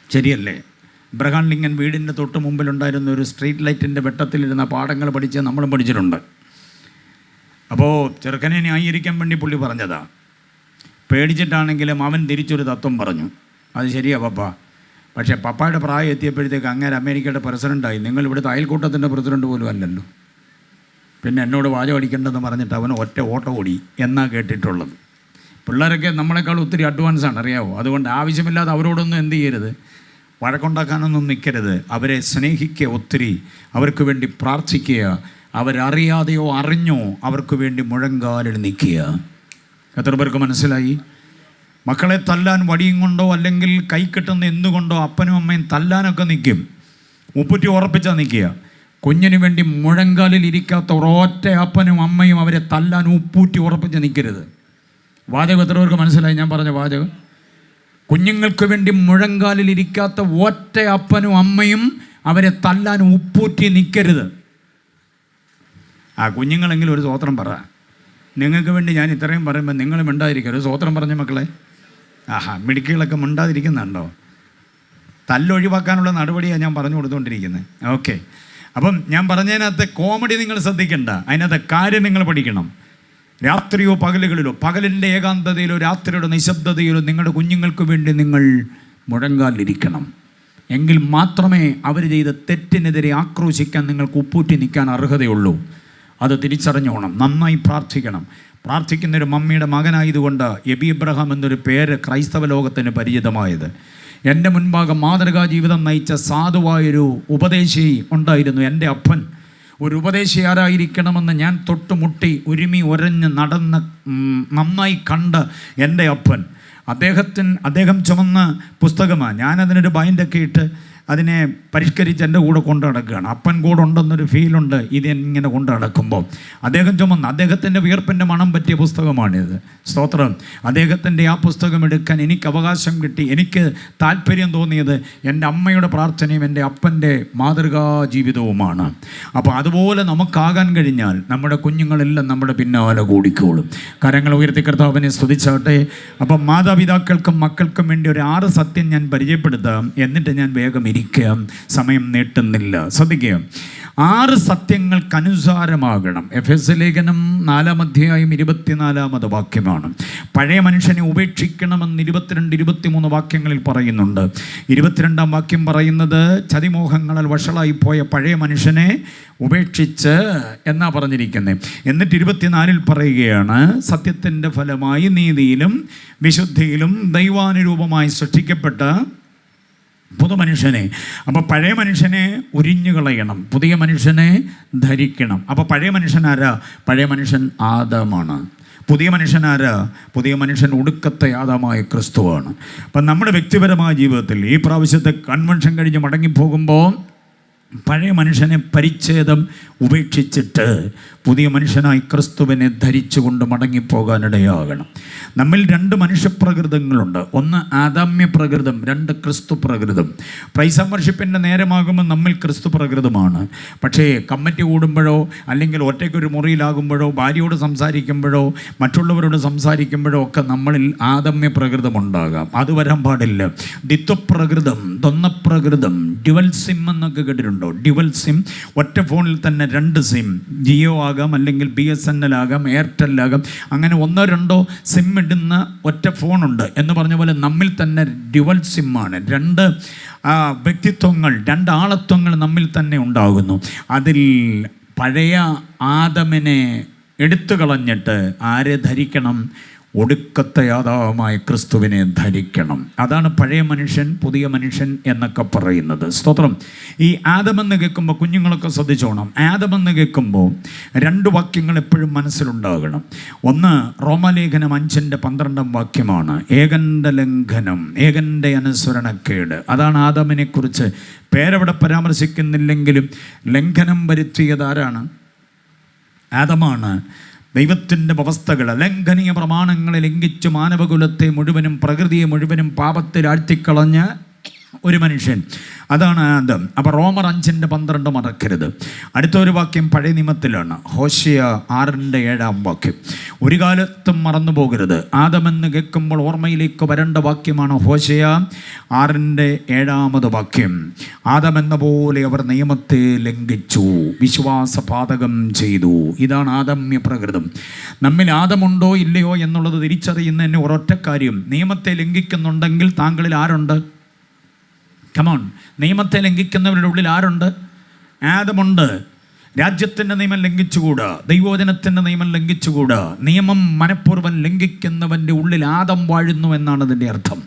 ശരിയല്ലേ? എബ്രഹാം ലിങ്കൻ വീടിൻ്റെ തൊട്ട് മുമ്പിലുണ്ടായിരുന്ന ഒരു സ്ട്രീറ്റ് ലൈറ്റിൻ്റെ വെട്ടത്തിലിരുന്ന പാഠങ്ങൾ പഠിച്ച് നമ്മളും പഠിച്ചിട്ടുണ്ട്. അപ്പോൾ ചെറുക്കനെ ന്യായീകരിക്കാൻ വേണ്ടി പുള്ളി പറഞ്ഞതാ. പേടിച്ചിട്ടാണെങ്കിലും അവൻ തിരിച്ചൊരു തത്വം പറഞ്ഞു. അത് ശരിയാ പപ്പ, പക്ഷേ പപ്പായുടെ പ്രായം എത്തിയപ്പോഴത്തേക്ക് അങ്ങേരെ അമേരിക്കയുടെ പ്രസിഡൻ്റായി. നിങ്ങൾ ഇവിടുത്തെ അയൽക്കൂട്ടത്തിൻ്റെ പ്രസിഡന്റ് പോലും അല്ലല്ലോ. പിന്നെ എന്നോട് വാചകം അടിക്കേണ്ടെന്ന് പറഞ്ഞിട്ട് അവൻ ഒറ്റ ഓട്ടം ഓടി എന്നാ കേട്ടിട്ടുള്ളത്. പിള്ളേരൊക്കെ നമ്മളെക്കാൾ ഒത്തിരി അഡ്വാൻസാണ്, അറിയാവോ? അതുകൊണ്ട് ആവശ്യമില്ലാതെ അവരോടൊന്നും എന്ത് ചെയ്യരുത്, വഴക്കുണ്ടാക്കാനൊന്നും നിൽക്കരുത്. അവരെ സ്നേഹിക്കുക, ഒത്തിരി അവർക്ക് വേണ്ടി പ്രാർത്ഥിക്കുക. അവരറിയാതെയോ അറിഞ്ഞോ അവർക്ക് വേണ്ടി മുഴങ്കാലിൽ നിൽക്കുക. എത്ര പേർക്ക് മനസ്സിലായി? മക്കളെ തല്ലാൻ വടിയും കൊണ്ടോ അല്ലെങ്കിൽ കൈ കിട്ടുന്ന എന്തുകൊണ്ടോ അപ്പനും അമ്മയും തല്ലാനൊക്കെ നിൽക്കും, ഉപ്പുറ്റി ഉറപ്പിച്ചാൽ നിൽക്കുക. കുഞ്ഞിന് വേണ്ടി മുഴങ്കാലിൽ ഇരിക്കാത്ത ഒരൊറ്റ അപ്പനും അമ്മയും അവരെ തല്ലാൻ ഉപ്പൂറ്റി ഉറപ്പിച്ച് നിൽക്കരുത്. വാചകം എത്ര പേർക്ക് മനസ്സിലായി ഞാൻ പറഞ്ഞ വാചകം? കുഞ്ഞുങ്ങൾക്ക് വേണ്ടി മുഴങ്കാലിൽ ഇരിക്കാത്ത ഒറ്റ അപ്പനും അമ്മയും അവരെ തല്ലാൻ ഉപ്പൂറ്റി നിൽക്കരുത്. ആ കുഞ്ഞുങ്ങളെങ്കിലും ഒരു സ്തോത്രം പറ. നിങ്ങൾക്ക് വേണ്ടി ഞാൻ ഇത്രയും പറയുമ്പോൾ നിങ്ങൾ മിണ്ടാതിരിക്കരുത്. സ്തോത്രം പറഞ്ഞ മക്കളെ. ആഹാ, മിടുക്കികളൊക്കെ മിണ്ടാതിരിക്കുന്നുണ്ടോ? തല്ലൊഴിവാക്കാനുള്ള നടപടിയാണ് ഞാൻ പറഞ്ഞു കൊടുത്തുകൊണ്ടിരിക്കുന്നത്. ഓക്കെ, അപ്പം ഞാൻ പറഞ്ഞതിനകത്ത് കോമഡി നിങ്ങൾ ശ്രദ്ധിക്കണ്ട, അതിനകത്ത് കാര്യം നിങ്ങൾ പഠിക്കണം. രാത്രിയോ പകലുകളിലോ, പകലിൻ്റെ ഏകാന്തതയിലോ രാത്രിയുടെ നിശബ്ദതയിലോ നിങ്ങളുടെ കുഞ്ഞുങ്ങൾക്ക് വേണ്ടി നിങ്ങൾ മുഴങ്കാലിരിക്കണം. എങ്കിൽ മാത്രമേ അവർ ചെയ്ത തെറ്റിനെതിരെ ആക്രോശിക്കാൻ നിങ്ങൾക്ക് ഉപ്പൂറ്റി നിൽക്കാൻ അർഹതയുള്ളൂ. അത് തിരിച്ചറിഞ്ഞോണം. നന്നായി പ്രാർത്ഥിക്കണം. പ്രാർത്ഥിക്കുന്നൊരു മമ്മിയുടെ മകനായതുകൊണ്ട് എബി ഇബ്രഹാം എന്നൊരു പേര് ക്രൈസ്തവ ലോകത്തിന് പരിചിതമായത്. എൻ്റെ മുൻപാകെ മാതൃകാ ജീവിതം നയിച്ച സാധുവായൊരു ഉപദേശി ഉണ്ടായിരുന്നു. എൻ്റെ അപ്പൻ ഒരു ഉപദേശി ആരായിരിക്കണമെന്ന് ഞാൻ തൊട്ടുമുട്ടി ഒരുമി ഒരഞ്ഞ് നടന്ന് നന്നായി കണ്ട എൻ്റെ അപ്പൻ, അദ്ദേഹം ചുമന്ന പുസ്തകമാണ്. ഞാനതിനൊരു ബൈൻഡൊക്കെ ഇട്ട് അതിനെ പരിഷ്കരിച്ച് എൻ്റെ കൂടെ കൊണ്ടു നടക്കുകയാണ്. അപ്പൻ കൂടെ ഉണ്ടെന്നൊരു ഫീലുണ്ട് ഇതിങ്ങനെ കൊണ്ടു നടക്കുമ്പോൾ. അദ്ദേഹം ചുമന്ന, അദ്ദേഹത്തിൻ്റെ വിയർപ്പിൻ്റെ മണം പറ്റിയ പുസ്തകമാണിത്. സ്തോത്രം. അദ്ദേഹത്തിൻ്റെ ആ പുസ്തകം എടുക്കാൻ എനിക്ക് അവകാശം കിട്ടി. എനിക്ക് താല്പര്യം തോന്നിയത് എൻ്റെ അമ്മയുടെ പ്രാർത്ഥനയും എൻ്റെ അപ്പൻ്റെ മാതൃകാ ജീവിതവുമാണ്. അപ്പോൾ അതുപോലെ നമുക്കാകാൻ കഴിഞ്ഞാൽ നമ്മുടെ കുഞ്ഞുങ്ങളെല്ലാം നമ്മുടെ പിന്നാലെ കൂടിക്കോളും. കരങ്ങൾ ഉയർത്തി കർത്താവിനെ സ്തുതിച്ചാട്ടെ. അപ്പം മാതാപിതാക്കൾക്കും മക്കൾക്കും വേണ്ടി ഒരു 6 സത്യം ഞാൻ പരിചയപ്പെടുത്താം, എന്നിട്ട് ഞാൻ വേഗം ഇരിക്കാം, സമയം നീട്ടുന്നില്ല. ശ്രദ്ധിക്കുക, 6 സത്യങ്ങൾക്കനുസാരമാകണം. എഫെസ്യ ലേഖനം 4-ാം അധ്യായം 24-ാമത് വാക്യമാണ്. പഴയ മനുഷ്യനെ ഉപേക്ഷിക്കണമെന്ന് 22-23 വാക്യങ്ങളിൽ പറയുന്നുണ്ട്. 22-ാം വാക്യം പറയുന്നത് ചതിമോഹങ്ങളാൽ വഷളായിപ്പോയ പഴയ മനുഷ്യനെ ഉപേക്ഷിച്ച് എന്നാ പറഞ്ഞിരിക്കുന്നത്. എന്നിട്ട് 24-ൽ പറയുകയാണ്, സത്യത്തിൻ്റെ ഫലമായി നീതിയിലും വിശുദ്ധിയിലും ദൈവാനുരൂപമായി സൃഷ്ടിക്കപ്പെട്ട പുതുമനുഷ്യനെ. അപ്പോൾ പഴയ മനുഷ്യനെ ഉരിഞ്ഞു കളയണം, പുതിയ മനുഷ്യനെ ധരിക്കണം. അപ്പോൾ പഴയ മനുഷ്യൻ ആരാ? പഴയ മനുഷ്യൻ ആദമാണ്. പുതിയ മനുഷ്യനാരാ? പുതിയ മനുഷ്യൻ ഒടുക്കത്തെ ആദമായ ക്രിസ്തുവാണ്. അപ്പം നമ്മുടെ വ്യക്തിപരമായ ജീവിതത്തിൽ ഈ പ്രാവശ്യത്തെ കൺവെൻഷൻ കഴിഞ്ഞ് മടങ്ങിപ്പോകുമ്പോൾ പഴയ മനുഷ്യനെ പരിച്ഛേദം ഉപേക്ഷിച്ചിട്ട് പുതിയ മനുഷ്യനായി ക്രിസ്തുവിനെ ധരിച്ചുകൊണ്ട് മടങ്ങിപ്പോകാനിടയാകണം. നമ്മിൽ രണ്ട് മനുഷ്യപ്രകൃതങ്ങളുണ്ട്. ഒന്ന് ആദാമ്യ പ്രകൃതം, രണ്ട് ക്രിസ്തു പ്രകൃതം. പ്രൈസ് ആൻഡ് വർഷിപ്പിൻ്റെ നേരമാകുമ്പോൾ നമ്മിൽ ക്രിസ്തു പ്രകൃതമാണ്. പക്ഷേ കമ്മിറ്റി കൂടുമ്പോഴോ അല്ലെങ്കിൽ ഒറ്റയ്ക്കൊരു മുറിയിലാകുമ്പോഴോ ഭാര്യയോട് സംസാരിക്കുമ്പോഴോ മറ്റുള്ളവരോട് സംസാരിക്കുമ്പോഴോ ഒക്കെ നമ്മളിൽ ആദമ്യ പ്രകൃതമുണ്ടാകാം. അത് വരാൻ പാടില്ല. ദ്വിത്വപ്രകൃതം, ദ്വന്ദ്വപ്രകൃതം, ഡ്യുവൽ സിം എന്നൊക്കെ കേട്ടിട്ടുണ്ടോ? ഡ്യുവൽ സിം, ഒറ്റ ഫോണിൽ തന്നെ രണ്ട് സിം, ജിയോ ആകാം, അല്ലെങ്കിൽ BSNL ആകാം, എയർടെൽ ആകാം, അങ്ങനെ ഒന്നോ രണ്ടോ സിം ഇടുന്ന ഒറ്റ ഫോണുണ്ട് എന്ന് പറഞ്ഞ പോലെ നമ്മിൽ തന്നെ ഡ്യുവൽ സിമ്മാണ്. രണ്ട് വ്യക്തിത്വങ്ങൾ, രണ്ട് ആളത്വങ്ങൾ നമ്മിൽ തന്നെ ഉണ്ടാകുന്നു. അതിൽ പഴയ ആദമിനെ എടുത്തു കളഞ്ഞിട്ട് ആരെ ധരിക്കണം? ഒടുക്കത്തെ ആദാമായ ക്രിസ്തുവിനെ ധരിക്കണം. അതാണ് പഴയ മനുഷ്യൻ പുതിയ മനുഷ്യൻ എന്നൊക്കെ പറയുന്നത്. സ്തോത്രം. ഈ ആദമെന്ന് കേൾക്കുമ്പോൾ കുഞ്ഞുങ്ങളൊക്കെ ശ്രദ്ധിച്ചോണം. ആദമെന്ന് കേൾക്കുമ്പോൾ രണ്ട് വാക്യങ്ങൾ എപ്പോഴും മനസ്സിലുണ്ടാകണം. ഒന്ന് റോമാലേഖനം 5:12 ഏകൻ്റെ ലംഘനം, ഏകൻ്റെ അനുസരണക്കേട്. അതാണ് ആദമിനെക്കുറിച്ച്. പേരവിടെ പരാമർശിക്കുന്നില്ലെങ്കിലും ലംഘനം വരുത്തിയത് ആരാണ്? ആദമാണ്. ദൈവത്തിൻ്റെ വ്യവസ്ഥകൾ, ലംഘനീയ പ്രമാണങ്ങളെ ലംഘിച്ച് മാനവകുലത്തെ മുഴുവനും പ്രകൃതിയെ മുഴുവനും പാപത്തിൽ ആഴ്ത്തിക്കളഞ്ഞ് ഒരു മനുഷ്യൻ, അതാണ് ആദം. അപ്പോൾ റോമർ 5:12 മറക്കരുത്. അടുത്തൊരു വാക്യം പഴയ നിയമത്തിലാണ്, ഹോശേയ 6:7. ഒരു കാലത്തും മറന്നു പോകരുത്. ആദമെന്ന് കേൾക്കുമ്പോൾ ഓർമ്മയിലേക്ക് വരേണ്ട വാക്യമാണ് ഹോശേയ 6:7. ആദമെന്ന പോലെ അവർ നിയമത്തെ ലംഘിച്ചു, വിശ്വാസപാതകം ചെയ്തു. ഇതാണ് ആദമ്യ പ്രകൃതം. നമ്മിൽ ആദമുണ്ടോ ഇല്ലയോ എന്നുള്ളത് തിരിച്ചറിയുന്നതിന് ഒരൊറ്റ കാര്യം, നിയമത്തെ ലംഘിക്കുന്നുണ്ടെങ്കിൽ താങ്കളിൽ ആരുണ്ട്? കമോൺ, നിയമത്തെ ലംഘിക്കുന്നവരുടെ ഉള്ളിൽ ആരുണ്ട്? ആദമുണ്ട്. രാജ്യത്തിൻ്റെ നിയമം ലംഘിച്ചുകൂടാ, ദൈവവചനത്തിൻ്റെ നിയമം ലംഘിച്ചുകൂടാ. നിയമം മനഃപൂർവ്വം ലംഘിക്കുന്നവൻ്റെ ഉള്ളിൽ ആദം വാഴുന്നു എന്നാണ് അതിൻ്റെ അർത്ഥം.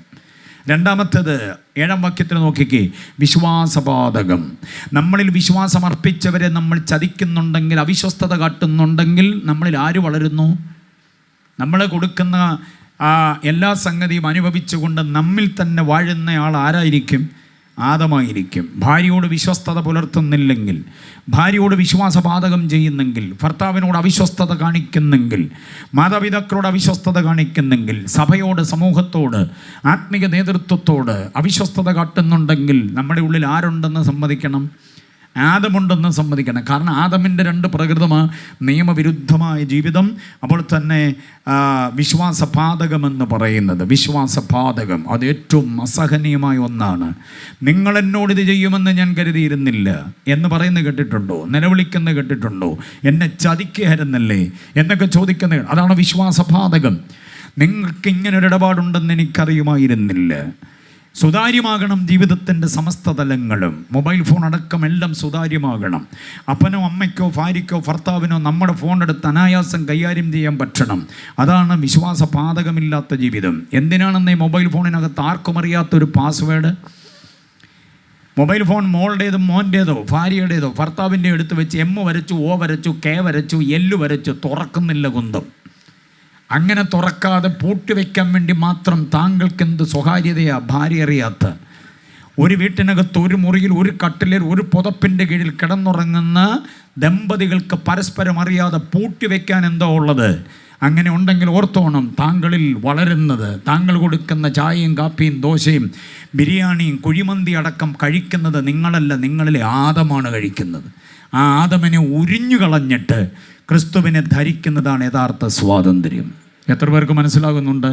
രണ്ടാമത്തേത് 7 വാക്യത്തിൽ നോക്കിക്കേ, വിശ്വാസപാതകം. നമ്മളിൽ വിശ്വാസം അർപ്പിച്ചവരെ നമ്മൾ ചതിക്കുന്നുണ്ടെങ്കിൽ, അവിശ്വസ്തത കാട്ടുന്നുണ്ടെങ്കിൽ നമ്മളിൽ ആര് വളരുന്നു? നമ്മൾ കൊടുക്കുന്ന എല്ലാ സംഗതിയും അനുഭവിച്ചുകൊണ്ട് നമ്മിൽ തന്നെ വാഴുന്നയാൾ ആരായിരിക്കും? ആദമായിരിക്കും. ഭാര്യയോട് വിശ്വസ്തത പുലർത്തുന്നില്ലെങ്കിൽ, ഭാര്യയോട് വിശ്വാസപാതകം ചെയ്യുന്നെങ്കിൽ, ഭർത്താവിനോട് അവിശ്വസ്തത കാണിക്കുന്നെങ്കിൽ, മാതാപിതാക്കളോട് അവിശ്വസ്തത കാണിക്കുന്നെങ്കിൽ, സഭയോട്, സമൂഹത്തോട്, ആത്മീയ നേതൃത്വത്തോട് അവിശ്വസ്തത കാട്ടുന്നുണ്ടെങ്കിൽ നമ്മുടെ ഉള്ളിൽ ആരുണ്ടെന്ന് സമ്മതിക്കണം? ആദമുണ്ടെന്ന് സമ്മതിക്കണം. കാരണം ആദമിൻ്റെ രണ്ട് പ്രകൃതമാണ്, നിയമവിരുദ്ധമായ ജീവിതം, അപ്പോൾ തന്നെ വിശ്വാസപാതകമെന്ന് പറയുന്നത്. വിശ്വാസപാതകം അത് ഏറ്റവും അസഹനീയമായ ഒന്നാണ്. നിങ്ങളെന്നോട് ഇത് ചെയ്യുമെന്ന് ഞാൻ കരുതിയിരുന്നില്ല എന്ന് പറയുന്നത് കേട്ടിട്ടുണ്ടോ? നിലവിളിക്കുന്നത് കേട്ടിട്ടുണ്ടോ? എന്നെ ചതിക്കുകയായിരുന്നല്ലേ എന്നൊക്കെ ചോദിക്കുന്നത്, അതാണ് വിശ്വാസപാതകം. നിങ്ങൾക്ക് ഇങ്ങനൊരു ഇടപാടുണ്ടെന്ന് എനിക്കറിയുമായിരുന്നില്ല. സുതാര്യമാകണം ജീവിതത്തിൻ്റെ സമസ്ത തലങ്ങളും. മൊബൈൽ ഫോൺ അടക്കം എല്ലാം സുതാര്യമാകണം. അപ്പനോ അമ്മയ്ക്കോ ഭാര്യയ്ക്കോ ഭർത്താവിനോ നമ്മുടെ ഫോൺ എടുത്ത് അനായാസം കൈകാര്യം ചെയ്യാൻ പറ്റണം. അതാണ് വിശ്വാസപാതകമില്ലാത്ത ജീവിതം. എന്തിനാണെന്ന് ഈ മൊബൈൽ ഫോണിനകത്ത് ആർക്കും അറിയാത്തൊരു പാസ്വേഡ്? മൊബൈൽ ഫോൺ മോളുടേതോ മോൻ്റേതോ ഭാര്യയുടേതോ ഭർത്താവിൻ്റെ എടുത്ത് വെച്ച് M വരച്ചു, O വരച്ചു, K വരച്ചു, L വരച്ചു, തുറക്കുന്നില്ല കുന്തം. അങ്ങനെ തുറക്കാതെ പൂട്ടിവെക്കാൻ വേണ്ടി മാത്രം താങ്കൾക്ക് എന്ത് സ്വകാര്യതയാ ഭാര്യ അറിയാത്ത? ഒരു വീട്ടിനകത്ത് ഒരു മുറിയിൽ ഒരു കട്ടിലിൽ ഒരു പുതപ്പിൻ്റെ കീഴിൽ കിടന്നുറങ്ങുന്ന ദമ്പതികൾക്ക് പരസ്പരം അറിയാതെ പൂട്ടിവെക്കാൻ എന്തോ ഉള്ളത്? അങ്ങനെ ഉണ്ടെങ്കിൽ ഓർത്തോണം, താങ്കളിൽ വളരുന്നത്, താങ്കൾ കൊടുക്കുന്ന ചായയും കാപ്പിയും ദോശയും ബിരിയാണിയും കുഴിമന്തി അടക്കം കഴിക്കുന്നത് നിങ്ങളല്ല, നിങ്ങളിലെ ആദമാണ് കഴിക്കുന്നത്. ആ ആദമിനെ ഉരിഞ്ഞു കളഞ്ഞിട്ട് ക്രിസ്തുവിനെ ധരിക്കുന്നതാണ് യഥാർത്ഥ സ്വാതന്ത്ര്യം. എത്ര പേർക്ക് മനസ്സിലാകുന്നുണ്ട്?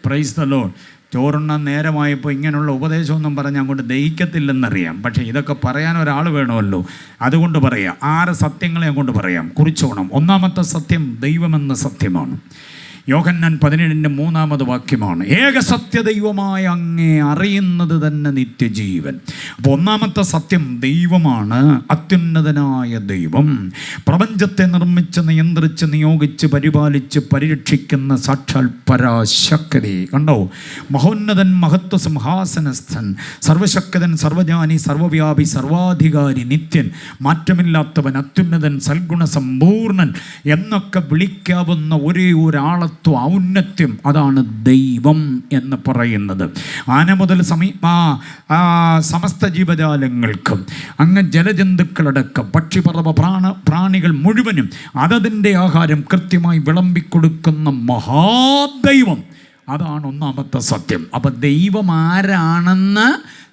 Praise the Lord. ചോറുണ്ണാൻ നേരമായപ്പോൾ ഇങ്ങനെയുള്ള ഉപദേശമൊന്നും പറഞ്ഞ് അങ്ങോട്ട് ദഹിക്കത്തില്ലെന്നറിയാം. പക്ഷേ ഇതൊക്കെ പറയാൻ ഒരാൾ വേണമല്ലോ, അതുകൊണ്ട് പറയാം. 6 സത്യങ്ങളെ അങ്ങോട്ട് പറയാം, കുറിച്ചോണം. ഒന്നാമത്തെ സത്യം ദൈവമെന്ന സത്യമാണ്. യോഹന്നാൻ 17:3 ഏക സത്യ ദൈവമായ അങ്ങേ അറിയുന്നത് തന്നെ നിത്യജീവൻ. അപ്പോൾ ഒന്നാമത്തെ സത്യം ദൈവമാണ്, അത്യുന്നതനായ ദൈവം. പ്രപഞ്ചത്തെ നിർമ്മിച്ച് നിയന്ത്രിച്ച് നിയോഗിച്ച് പരിപാലിച്ച് പരിരക്ഷിക്കുന്ന സാക്ഷാൽ പരാശക്തി. കണ്ടോ? മഹോന്നതൻ, മഹത്വ സിംഹാസനസ്ഥൻ, സർവശക്തൻ, സർവജ്ഞാനി, സർവവ്യാപി, സർവാധികാരി, നിത്യൻ, മാറ്റമില്ലാത്തവൻ, അത്യുന്നതൻ, സൽഗുണ സമ്പൂർണൻ എന്നൊക്കെ വിളിക്കാവുന്ന ഒരേ ഒരാളെ മഹത്വം, ഔന്നത്യം, അതാണ് ദൈവം എന്ന് പറയുന്നത്. ആന മുതൽ സമസ്ത ജീവജാലങ്ങൾക്കും അങ്ങ് ജലജന്തുക്കളടക്കം പക്ഷിപർവ്വ പ്രാണികൾ മുഴുവനും അതതിൻ്റെ ആഹാരം കൃത്യമായി വിളമ്പിക്കൊടുക്കുന്ന മഹാദൈവം, അതാണ് ഒന്നാമത്തെ സത്യം. അപ്പം ദൈവം ആരാണെന്ന്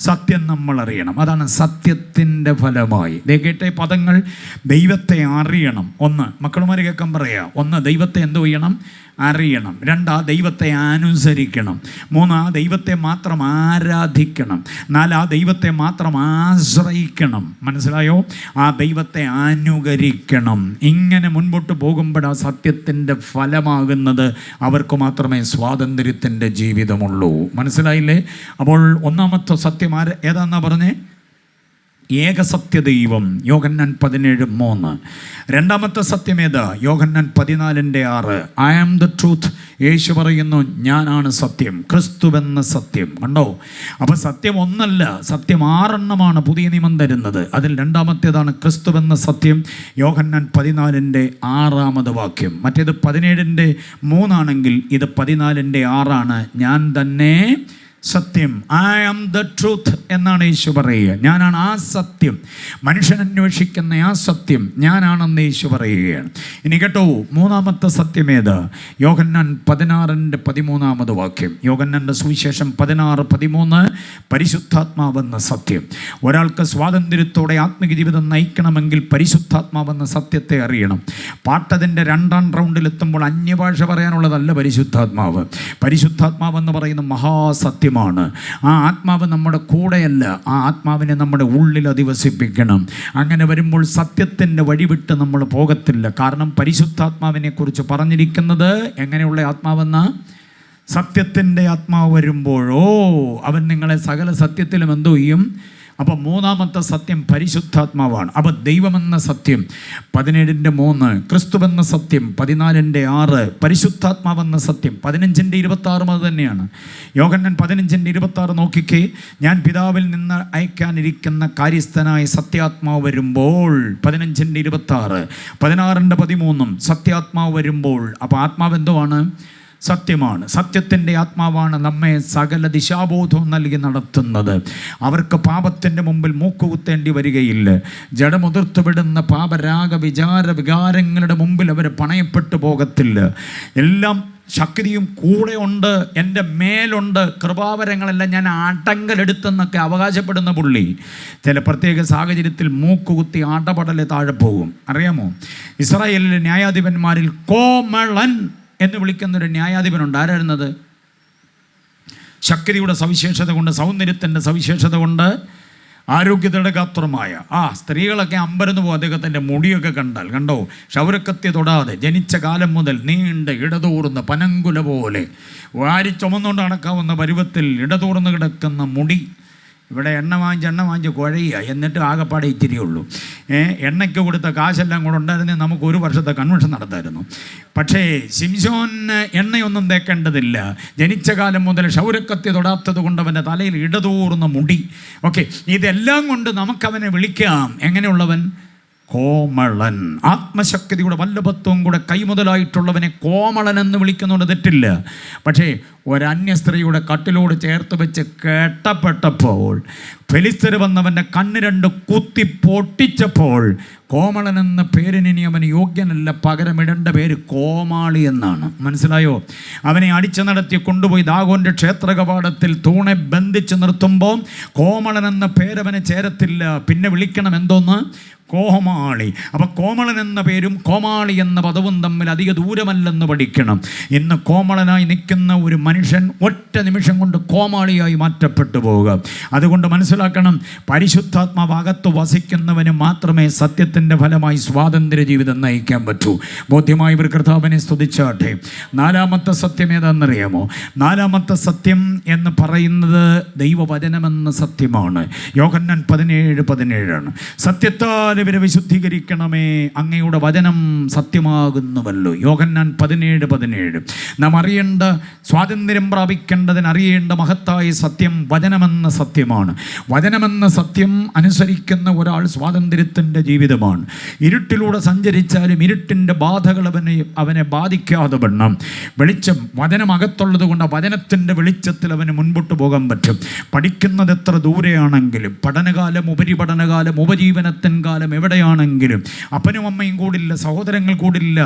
സത്യം നമ്മൾ അറിയണം. അതാണ് സത്യത്തിൻ്റെ ഫലമായി. കേട്ട പദങ്ങൾ, ദൈവത്തെ അറിയണം. ഒന്ന്, മക്കളുമാർ കേൾക്കാൻ പറയാ. ഒന്ന്, ദൈവത്തെ എന്ത് ചെയ്യണം? അറിയണം. രണ്ട്, ദൈവത്തെ അനുസരിക്കണം. മൂന്ന്, ദൈവത്തെ മാത്രം ആരാധിക്കണം. നാല്, ദൈവത്തെ മാത്രം ആശ്രയിക്കണം. മനസ്സിലായോ? ആ ദൈവത്തെ അനുകരിക്കണം. ഇങ്ങനെ മുൻപോട്ട് പോകുമ്പോഴാ സത്യത്തിൻ്റെ ഫലമാകുന്നത് അവർക്ക് മാത്രമേ സ്വാതന്ത്ര്യത്തിൻ്റെ ജീവിതമുള്ളൂ. മനസ്സിലായില്ലേ? അപ്പോൾ ഒന്നാമത്തെ സത്യം ഏതാന്നാ പറഞ്ഞേ? ഏകസത്യദൈവം, യോഹന്നാൻ 17:3. രണ്ടാമത്തെ സത്യം ഏതാ? യോഹന്നാൻ 14:6. I am the truth. യേശു പറയുന്നു, ഞാനാണ് സത്യം, ക്രിസ്തുവെന്ന സത്യം. കണ്ടോ? അപ്പോൾ സത്യം ഒന്നല്ല, സത്യം 6 എണ്ണമാണ് പുതിയ നിയമം തരുന്നത്. അതിൽ രണ്ടാമത്തേതാണ് ക്രിസ്തുവെന്ന സത്യം. യോഹന്നാൻ 14:6 വാക്യം. മറ്റേത് 17:3 ആണെങ്കിൽ ഇത് 14:6. ഞാൻ തന്നെ സത്യം. ഐ ആം ദ ട്രൂത്ത് എന്നാണ് യേശു പറയുക. ഞാനാണ് ആ സത്യം, മനുഷ്യൻ അന്വേഷിക്കുന്ന ആ സത്യം ഞാനാണെന്ന് യേശു പറയുകയാണ്. ഇനി കേട്ടോ, മൂന്നാമത്തെ സത്യം ഏത്? യോഹന്നാൻ 16:13 വാക്യം. യോഹന്നാൻ്റെ സുവിശേഷം 16:13. പരിശുദ്ധാത്മാവെന്ന സത്യം. ഒരാൾക്ക് സ്വാതന്ത്ര്യത്തോടെ ആത്മീയ ജീവിതം നയിക്കണമെങ്കിൽ പരിശുദ്ധാത്മാവെന്ന സത്യത്തെ അറിയണം. പാട്ടതിൻ്റെ 2ാം റൗണ്ടിലെത്തുമ്പോൾ അന്യഭാഷ പറയാനുള്ളതല്ല പരിശുദ്ധാത്മാവ്. പരിശുദ്ധാത്മാവെന്ന് പറയുന്ന മഹാസത്യം. ആ ആത്മാവ് നമ്മുടെ കൂടെയല്ല, ആ ആത്മാവിനെ നമ്മുടെ ഉള്ളിൽ അധിവസിപ്പിക്കണം. അങ്ങനെ വരുമ്പോൾ സത്യത്തിൻ്റെ വഴിവിട്ട് നമ്മൾ പോകത്തില്ല. കാരണം പരിശുദ്ധാത്മാവിനെ കുറിച്ച് പറഞ്ഞിരിക്കുന്നത് എങ്ങനെയുള്ള ആത്മാവെന്ന? സത്യത്തിൻ്റെ ആത്മാവ് വരുമ്പോഴോ അവൻ നിങ്ങളെ സകല സത്യത്തിലും എന്തോ ചെയ്യും. അപ്പം മൂന്നാമത്തെ സത്യം പരിശുദ്ധാത്മാവാണ്. അപ്പം ദൈവമെന്ന സത്യം 17:3, ക്രിസ്തുവെന്ന സത്യം 14:6, പരിശുദ്ധാത്മാവെന്ന സത്യം 15:26 അത് തന്നെയാണ്. യോഹന്നാൻ 15:26 നോക്കിക്കേ. ഞാൻ പിതാവിൽ നിന്ന് അയക്കാനിരിക്കുന്ന കാര്യസ്ഥനായ സത്യാത്മാവ് വരുമ്പോൾ, 15:26. 16:13 സത്യാത്മാവ് വരുമ്പോൾ. അപ്പോൾ ആത്മാവ് എന്തുവാണ്? സത്യമാണ്. സത്യത്തിൻ്റെ ആത്മാവാണ് നമ്മെ സകല ദിശാബോധവും നൽകി നടത്തുന്നത്. അവർക്ക് പാപത്തിൻ്റെ മുമ്പിൽ മൂക്കുകുത്തേണ്ടി വരികയില്ല. ജഡമുതിർത്ത് വിടുന്ന പാപരാഗ വികാരങ്ങളുടെ മുമ്പിൽ അവർ പണയപ്പെട്ടു പോകത്തില്ല. എല്ലാം ശക്തിയും കൂടെ ഉണ്ട്, എൻ്റെ മേലുണ്ട്, കൃപാവരങ്ങളെല്ലാം ഞാൻ ആട്ടങ്കലെടുത്തെന്നൊക്കെ അവകാശപ്പെടുന്ന പുള്ളി ചില പ്രത്യേക സാഹചര്യത്തിൽ മൂക്കുകുത്തി ആട്ടപടലെ താഴെ പോകും. അറിയാമോ? ഇസ്രായേലിലെ ന്യായാധിപന്മാരിൽ കോമളൻ എന്ന് വിളിക്കുന്നൊരു ന്യായാധിപനുണ്ട്. ആരായിരുന്നത്? ശക്തിയുടെ സവിശേഷത കൊണ്ട്, സൗന്ദര്യത്തിൻ്റെ സവിശേഷത കൊണ്ട്, ആരോഗ്യതയുടെ ഗാത്രമായ സ്ത്രീകളൊക്കെ അമ്പരന്ന് പോകും അദ്ദേഹത്തിൻ്റെ മുടിയൊക്കെ കണ്ടാൽ. കണ്ടോ? ക്ഷൗരക്കത്തി തൊടാതെ ജനിച്ച കാലം മുതൽ നീണ്ട ഇടതൂർന്ന പനങ്കുല പോലെ വാരി ചുമന്നുകൊണ്ട് നടക്കാവുന്ന പരുവത്തിൽ ഇടതൂർന്ന് കിടക്കുന്ന മുടി. ഇവിടെ എണ്ണ വാങ്ങിച്ച് കുഴയുക, എന്നിട്ട് ആകെപ്പാടെ ഇത്തിരിയുള്ളൂ. എണ്ണയ്ക്ക് കൊടുത്ത കാശെല്ലാം കൂടെ ഉണ്ടായിരുന്നെങ്കിൽ നമുക്ക് 1 വർഷത്തെ കൺവെൻഷൻ നടത്തായിരുന്നു. പക്ഷേ ശിംശോന് എണ്ണയൊന്നും തേക്കേണ്ടതില്ല. ജനിച്ച കാലം മുതൽ ക്ഷൗരക്കത്തി തൊടാത്തത് കൊണ്ട് അവൻ്റെ തലയിൽ ഇടതൂർന്ന മുടി. ഓക്കെ, ഇതെല്ലാം കൊണ്ട് നമുക്കവനെ വിളിക്കാം. എങ്ങനെയുള്ളവൻ? കോമളൻ. ആത്മശക്തിയുടെ വല്ലഭത്വം കൂടെ കൈമുതലായിട്ടുള്ളവനെ കോമളൻ എന്ന് വിളിക്കുന്നതുകൊണ്ട് തെറ്റില്ല. പക്ഷേ ഒരന്യ സ്ത്രീയുടെ കട്ടിലോട് ചേർത്ത് വെച്ച് കെട്ടപ്പെട്ടപ്പോൾ ഫെലിസ്തർ വന്നവൻ്റെ കണ്ണ് 2 കുത്തി പൊട്ടിച്ചപ്പോൾ കോമളൻ എന്ന പേരിനി അവന് യോഗ്യനല്ല, പകരമിടേണ്ട പേര് കോമാളി എന്നാണ്. മനസ്സിലായോ? അവനെ അടിച്ചു നടത്തി കൊണ്ടുപോയി ദാഗോൻ്റെ ക്ഷേത്ര കവാടത്തിൽ തൂണെ ബന്ധിച്ച് നിർത്തുമ്പോൾ കോമളൻ എന്ന പേരവന് ചേരത്തില്ല. പിന്നെ വിളിക്കണം എന്തോന്ന്? കോമാളി. അപ്പം കോമളൻ എന്ന പേരും കോമാളി എന്ന പദവും തമ്മിൽ അധിക ദൂരമല്ലെന്ന് പഠിക്കണം. ഇന്ന് കോമളനായി നിൽക്കുന്ന ഒരു മനുഷ്യൻ ഒറ്റ നിമിഷം കൊണ്ട് കോമാളിയായി മാറ്റപ്പെട്ടു പോവുക. അതുകൊണ്ട് മനസ്സിലാക്കണം, പരിശുദ്ധാത്മാവ് അകത്ത് വസിക്കുന്നവന് മാത്രമേ സത്യത്തിൻ്റെ ഫലമായി സ്വാതന്ത്ര്യ ജീവിതം നയിക്കാൻ പറ്റൂ. ബോധ്യമായി ഇവർ കർത്താവിനെ സ്തുതിച്ചാട്ടെ. 4ാമത്തെ സത്യം ഏതാണെന്നറിയാമോ? 4ാമത്തെ സത്യം എന്ന് പറയുന്നത് ദൈവവചനമെന്ന സത്യമാണ്. യോഹന്നാൻ 17:17 സത്യത്താൽ ഇവരെ വിശുദ്ധീകരിക്കണമേ, അങ്ങയുടെ വചനം സത്യമാകുന്നുവല്ലോ. യോഹന്നാൻ 17:17. നാം അറിയേണ്ട സ്വാതന്ത്ര്യ സ്വാതന്ത്ര്യം പ്രാപിക്കേണ്ടതിന് അറിയേണ്ട മഹത്തായ സത്യം വചനമെന്ന സത്യമാണ്. വചനമെന്ന സത്യം അനുസരിക്കുന്ന ഒരാൾ സ്വാതന്ത്ര്യത്തിൻ്റെ ജീവിതമാണ്. ഇരുട്ടിലൂടെ സഞ്ചരിച്ചാലും ഇരുട്ടിൻ്റെ ബാധകൾ അവനെ ബാധിക്കാതെ വണ്ണം വെളിച്ചം വചനമകത്തുള്ളത് കൊണ്ട് ആ വചനത്തിൻ്റെ വെളിച്ചത്തിൽ അവന് മുൻപോട്ട് പോകാൻ പറ്റും. പഠിക്കുന്നത് എത്ര ദൂരെയാണെങ്കിലും, പഠനകാലം, ഉപരിപഠനകാലം, ഉപജീവനത്തിൻ കാലം എവിടെയാണെങ്കിലും, അപ്പനും അമ്മയും കൂടില്ല, സഹോദരങ്ങൾ കൂടില്ല,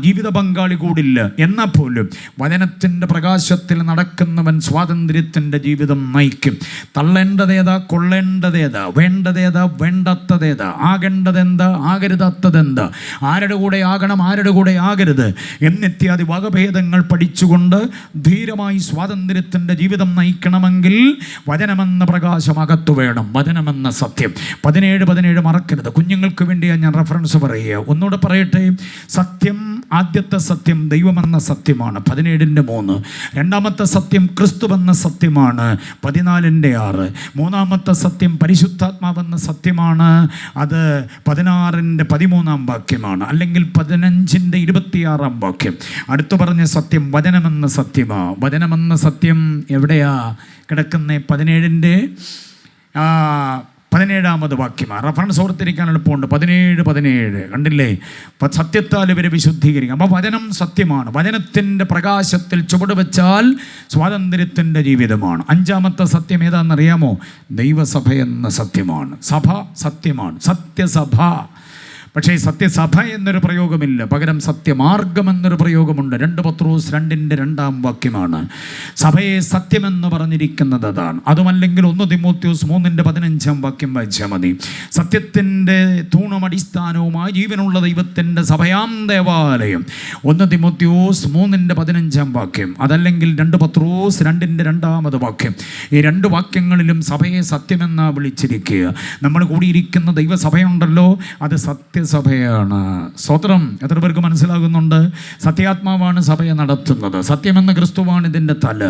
ജീവിത പങ്കാളി കൂടില്ല, എന്നാൽ പോലും വചനത്തിൻ്റെ പ്രകാശത്തിൽ നടക്കുന്നവൻ സ്വാതന്ത്ര്യത്തിൻ്റെ ജീവിതം നയിക്കും. തള്ളേണ്ടതേതാ, കൊള്ളേണ്ടതേതാ, വേണ്ടതേതാ, വേണ്ടാത്തതേതാ, ആകേണ്ടതെന്താ, ആകരുതാത്തതെന്താ, ആരുടെ കൂടെ ആകണം, ആരുടെ കൂടെ ആകരുത് എന്നിത്യാദി വകഭേദങ്ങൾ പഠിച്ചുകൊണ്ട് ധീരമായി സ്വാതന്ത്ര്യത്തിൻ്റെ ജീവിതം നയിക്കണമെങ്കിൽ വചനമെന്ന പ്രകാശം അകത്തു വേണം. വചനമെന്ന സത്യം 17 മറക്കരുത്. കുഞ്ഞുങ്ങൾക്ക് വേണ്ടിയാണ് ഞാൻ റെഫറൻസ് പറയുക. ഒന്നുകൂടെ പറയട്ടെ. സത്യം, ആദ്യത്തെ സത്യം ദൈവമെന്ന സത്യമാണ്, 17:3. രണ്ടാമത്തെ സത്യം ക്രിസ്തുവെന്ന സത്യമാണ്, 14:6. മൂന്നാമത്തെ സത്യം പരിശുദ്ധാത്മാവെന്ന സത്യമാണ്, അത് 16:13 വാക്യമാണ്, അല്ലെങ്കിൽ 15:26 വാക്യം. അടുത്തു പറഞ്ഞ സത്യം വചനമെന്ന സത്യമാണ്. വചനമെന്ന സത്യം എവിടെയാ കിടക്കുന്നത്? 17 വാക്യമാണ്. റഫറൻസ് ഓർത്തിരിക്കാൻ എളുപ്പമുണ്ട്. 17 കണ്ടില്ലേ? സത്യത്താൽ ഇവരെ വിശുദ്ധീകരിക്കും. അപ്പോൾ വചനം സത്യമാണ്. വചനത്തിൻ്റെ പ്രകാശത്തിൽ ചുവട് വെച്ചാൽ സ്വാതന്ത്ര്യത്തിൻ്റെ ജീവിതമാണ്. 5ാമത്തെ സത്യം ഏതാണെന്നറിയാമോ? ദൈവസഭ എന്ന സത്യമാണ്. സഭ സത്യമാണ്, സത്യസഭ. പക്ഷേ സത്യസഭ എന്നൊരു പ്രയോഗമില്ല, പകരം സത്യമാർഗം എന്നൊരു പ്രയോഗമുണ്ട്. 2 പത്രോസ് 2:2 വാക്യമാണ്. സഭയെ സത്യമെന്ന് പറഞ്ഞിരിക്കുന്നത് അതാണ്. അതുമല്ലെങ്കിൽ 1 തിമോത്തിയോസ് 3:15 വാക്യം വായിച്ചാൽ മതി. സത്യത്തിൻ്റെ തൂണും അടിസ്ഥാനവുമായി ജീവനുള്ള ദൈവത്തിൻ്റെ സഭയാം ദേവാലയം, 1 തിമോത്തിയോസ് 3:15 വാക്യം. അതല്ലെങ്കിൽ 2 പത്രോസ് 2:2 വാക്യം. ഈ 2 വാക്യങ്ങളിലും സഭയെ സത്യമെന്നാണ് വിളിച്ചിരിക്കുക. നമ്മൾ കൂടിയിരിക്കുന്ന ദൈവസഭയുണ്ടല്ലോ, അത് സഭയാണ്. സ്തോത്രം. എത്ര പേർക്ക് മനസ്സിലാകുന്നുണ്ട്? സത്യാത്മാവാണ് സഭയെ നടത്തുന്നത്. സത്യമെന്ന ക്രിസ്തുവാണ് ഇതിൻ്റെ തല.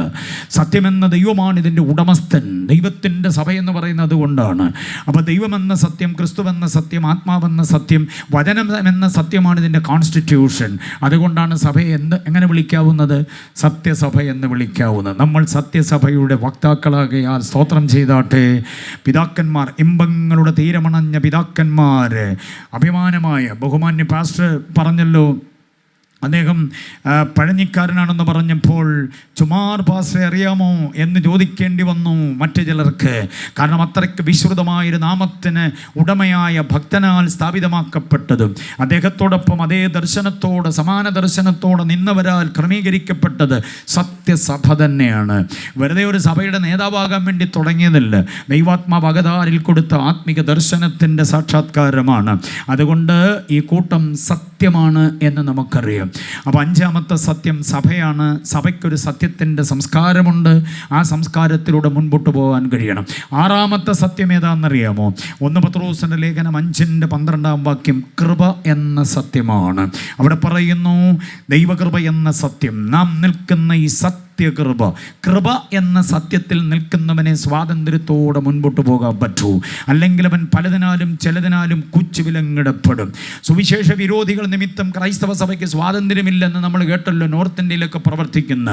സത്യമെന്ന ദൈവമാണ് ഇതിൻ്റെ ഉടമസ്ഥൻ. ദൈവത്തിൻ്റെ സഭയെന്ന് പറയുന്നത് കൊണ്ടാണ്. അപ്പോൾ ദൈവമെന്ന സത്യം, ക്രിസ്തുവെന്ന സത്യം, ആത്മാവെന്ന സത്യം, വചനം എന്ന സത്യമാണ് ഇതിൻ്റെ കോൺസ്റ്റിറ്റ്യൂഷൻ. അതുകൊണ്ടാണ് സഭയെ എങ്ങനെ വിളിക്കാവുന്നത്? സത്യസഭ എന്ന് വിളിക്കാവുന്നത്. നമ്മൾ സത്യസഭയുടെ വക്താക്കളാകയാൽ സ്തോത്രം ചെയ്താട്ടെ. പിതാക്കന്മാർ, ഇമ്പങ്ങളുടെ തീരമണഞ്ഞ പിതാക്കന്മാർ, അഭിമാനമായ ബഹുമാന്യ പാസ്റ്റർ പറഞ്ഞല്ലോ, അദ്ദേഹം പഴഞ്ഞിക്കാരനാണെന്ന് പറഞ്ഞപ്പോൾ ചുമാർ പാസ്റ്ററെ അറിയാമോ എന്ന് ചോദിക്കേണ്ടി വന്നു മറ്റു ചിലർക്ക്. കാരണം അത്രയ്ക്ക് വിശ്രുതമായൊരു നാമത്തിന് ഉടമയായ ഭക്തനാൽ സ്ഥാപിതമാക്കപ്പെട്ടതും അദ്ദേഹത്തോടൊപ്പം അതേ ദർശനത്തോട്, സമാന ദർശനത്തോടെ നിന്നവരാൽ ക്രമീകരിക്കപ്പെട്ടത് സത്യസഭ തന്നെയാണ്. വെറുതെ ഒരു സഭയുടെ നേതാവാകാൻ വേണ്ടി തുടങ്ങിയതല്ല. ദൈവാത്മാവ് അകതാരിൽ കൊടുത്ത ആത്മിക ദർശനത്തിൻ്റെ സാക്ഷാത്കാരമാണ്. അതുകൊണ്ട് ഈ കൂട്ടം സത്യമാണ് എന്ന് നമുക്കറിയാം. അപ്പോൾ 5ാമത്തെ സത്യം സഭയാണ്. സഭയ്ക്കൊരു സത്യത്തിൻ്റെ സംസ്കാരമുണ്ട്. ആ സംസ്കാരത്തിലൂടെ മുൻപോട്ട് പോകാൻ കഴിയണം. 6ാമത്തെ സത്യം ഏതാണെന്നറിയാമോ? 1 പത്രോസിൻ്റെ ലേഖനം 5:12 വാക്യം കൃപ എന്ന സത്യമാണ്. അവിടെ പറയുന്നു, ദൈവകൃപ എന്ന സത്യം. നാം നിൽക്കുന്ന ഈ സത്യകൃപ, കൃപ എന്ന സത്യത്തിൽ നിൽക്കുന്നവനെ സ്വാതന്ത്ര്യത്തോടെ മുൻപോട്ട് പോകാൻ പറ്റൂ. അല്ലെങ്കിൽ അവൻ പലതിനാലും ചിലതിനാലും കുച്ചുവിലങ്ങിടപ്പെടും. സുവിശേഷ വിരോധികൾ നിമിത്തം ക്രൈസ്തവ സഭയ്ക്ക് സ്വാതന്ത്ര്യമില്ലെന്ന് നമ്മൾ കേട്ടല്ലോ, നോർത്ത് ഇന്ത്യയിലൊക്കെ പ്രവർത്തിക്കുന്ന.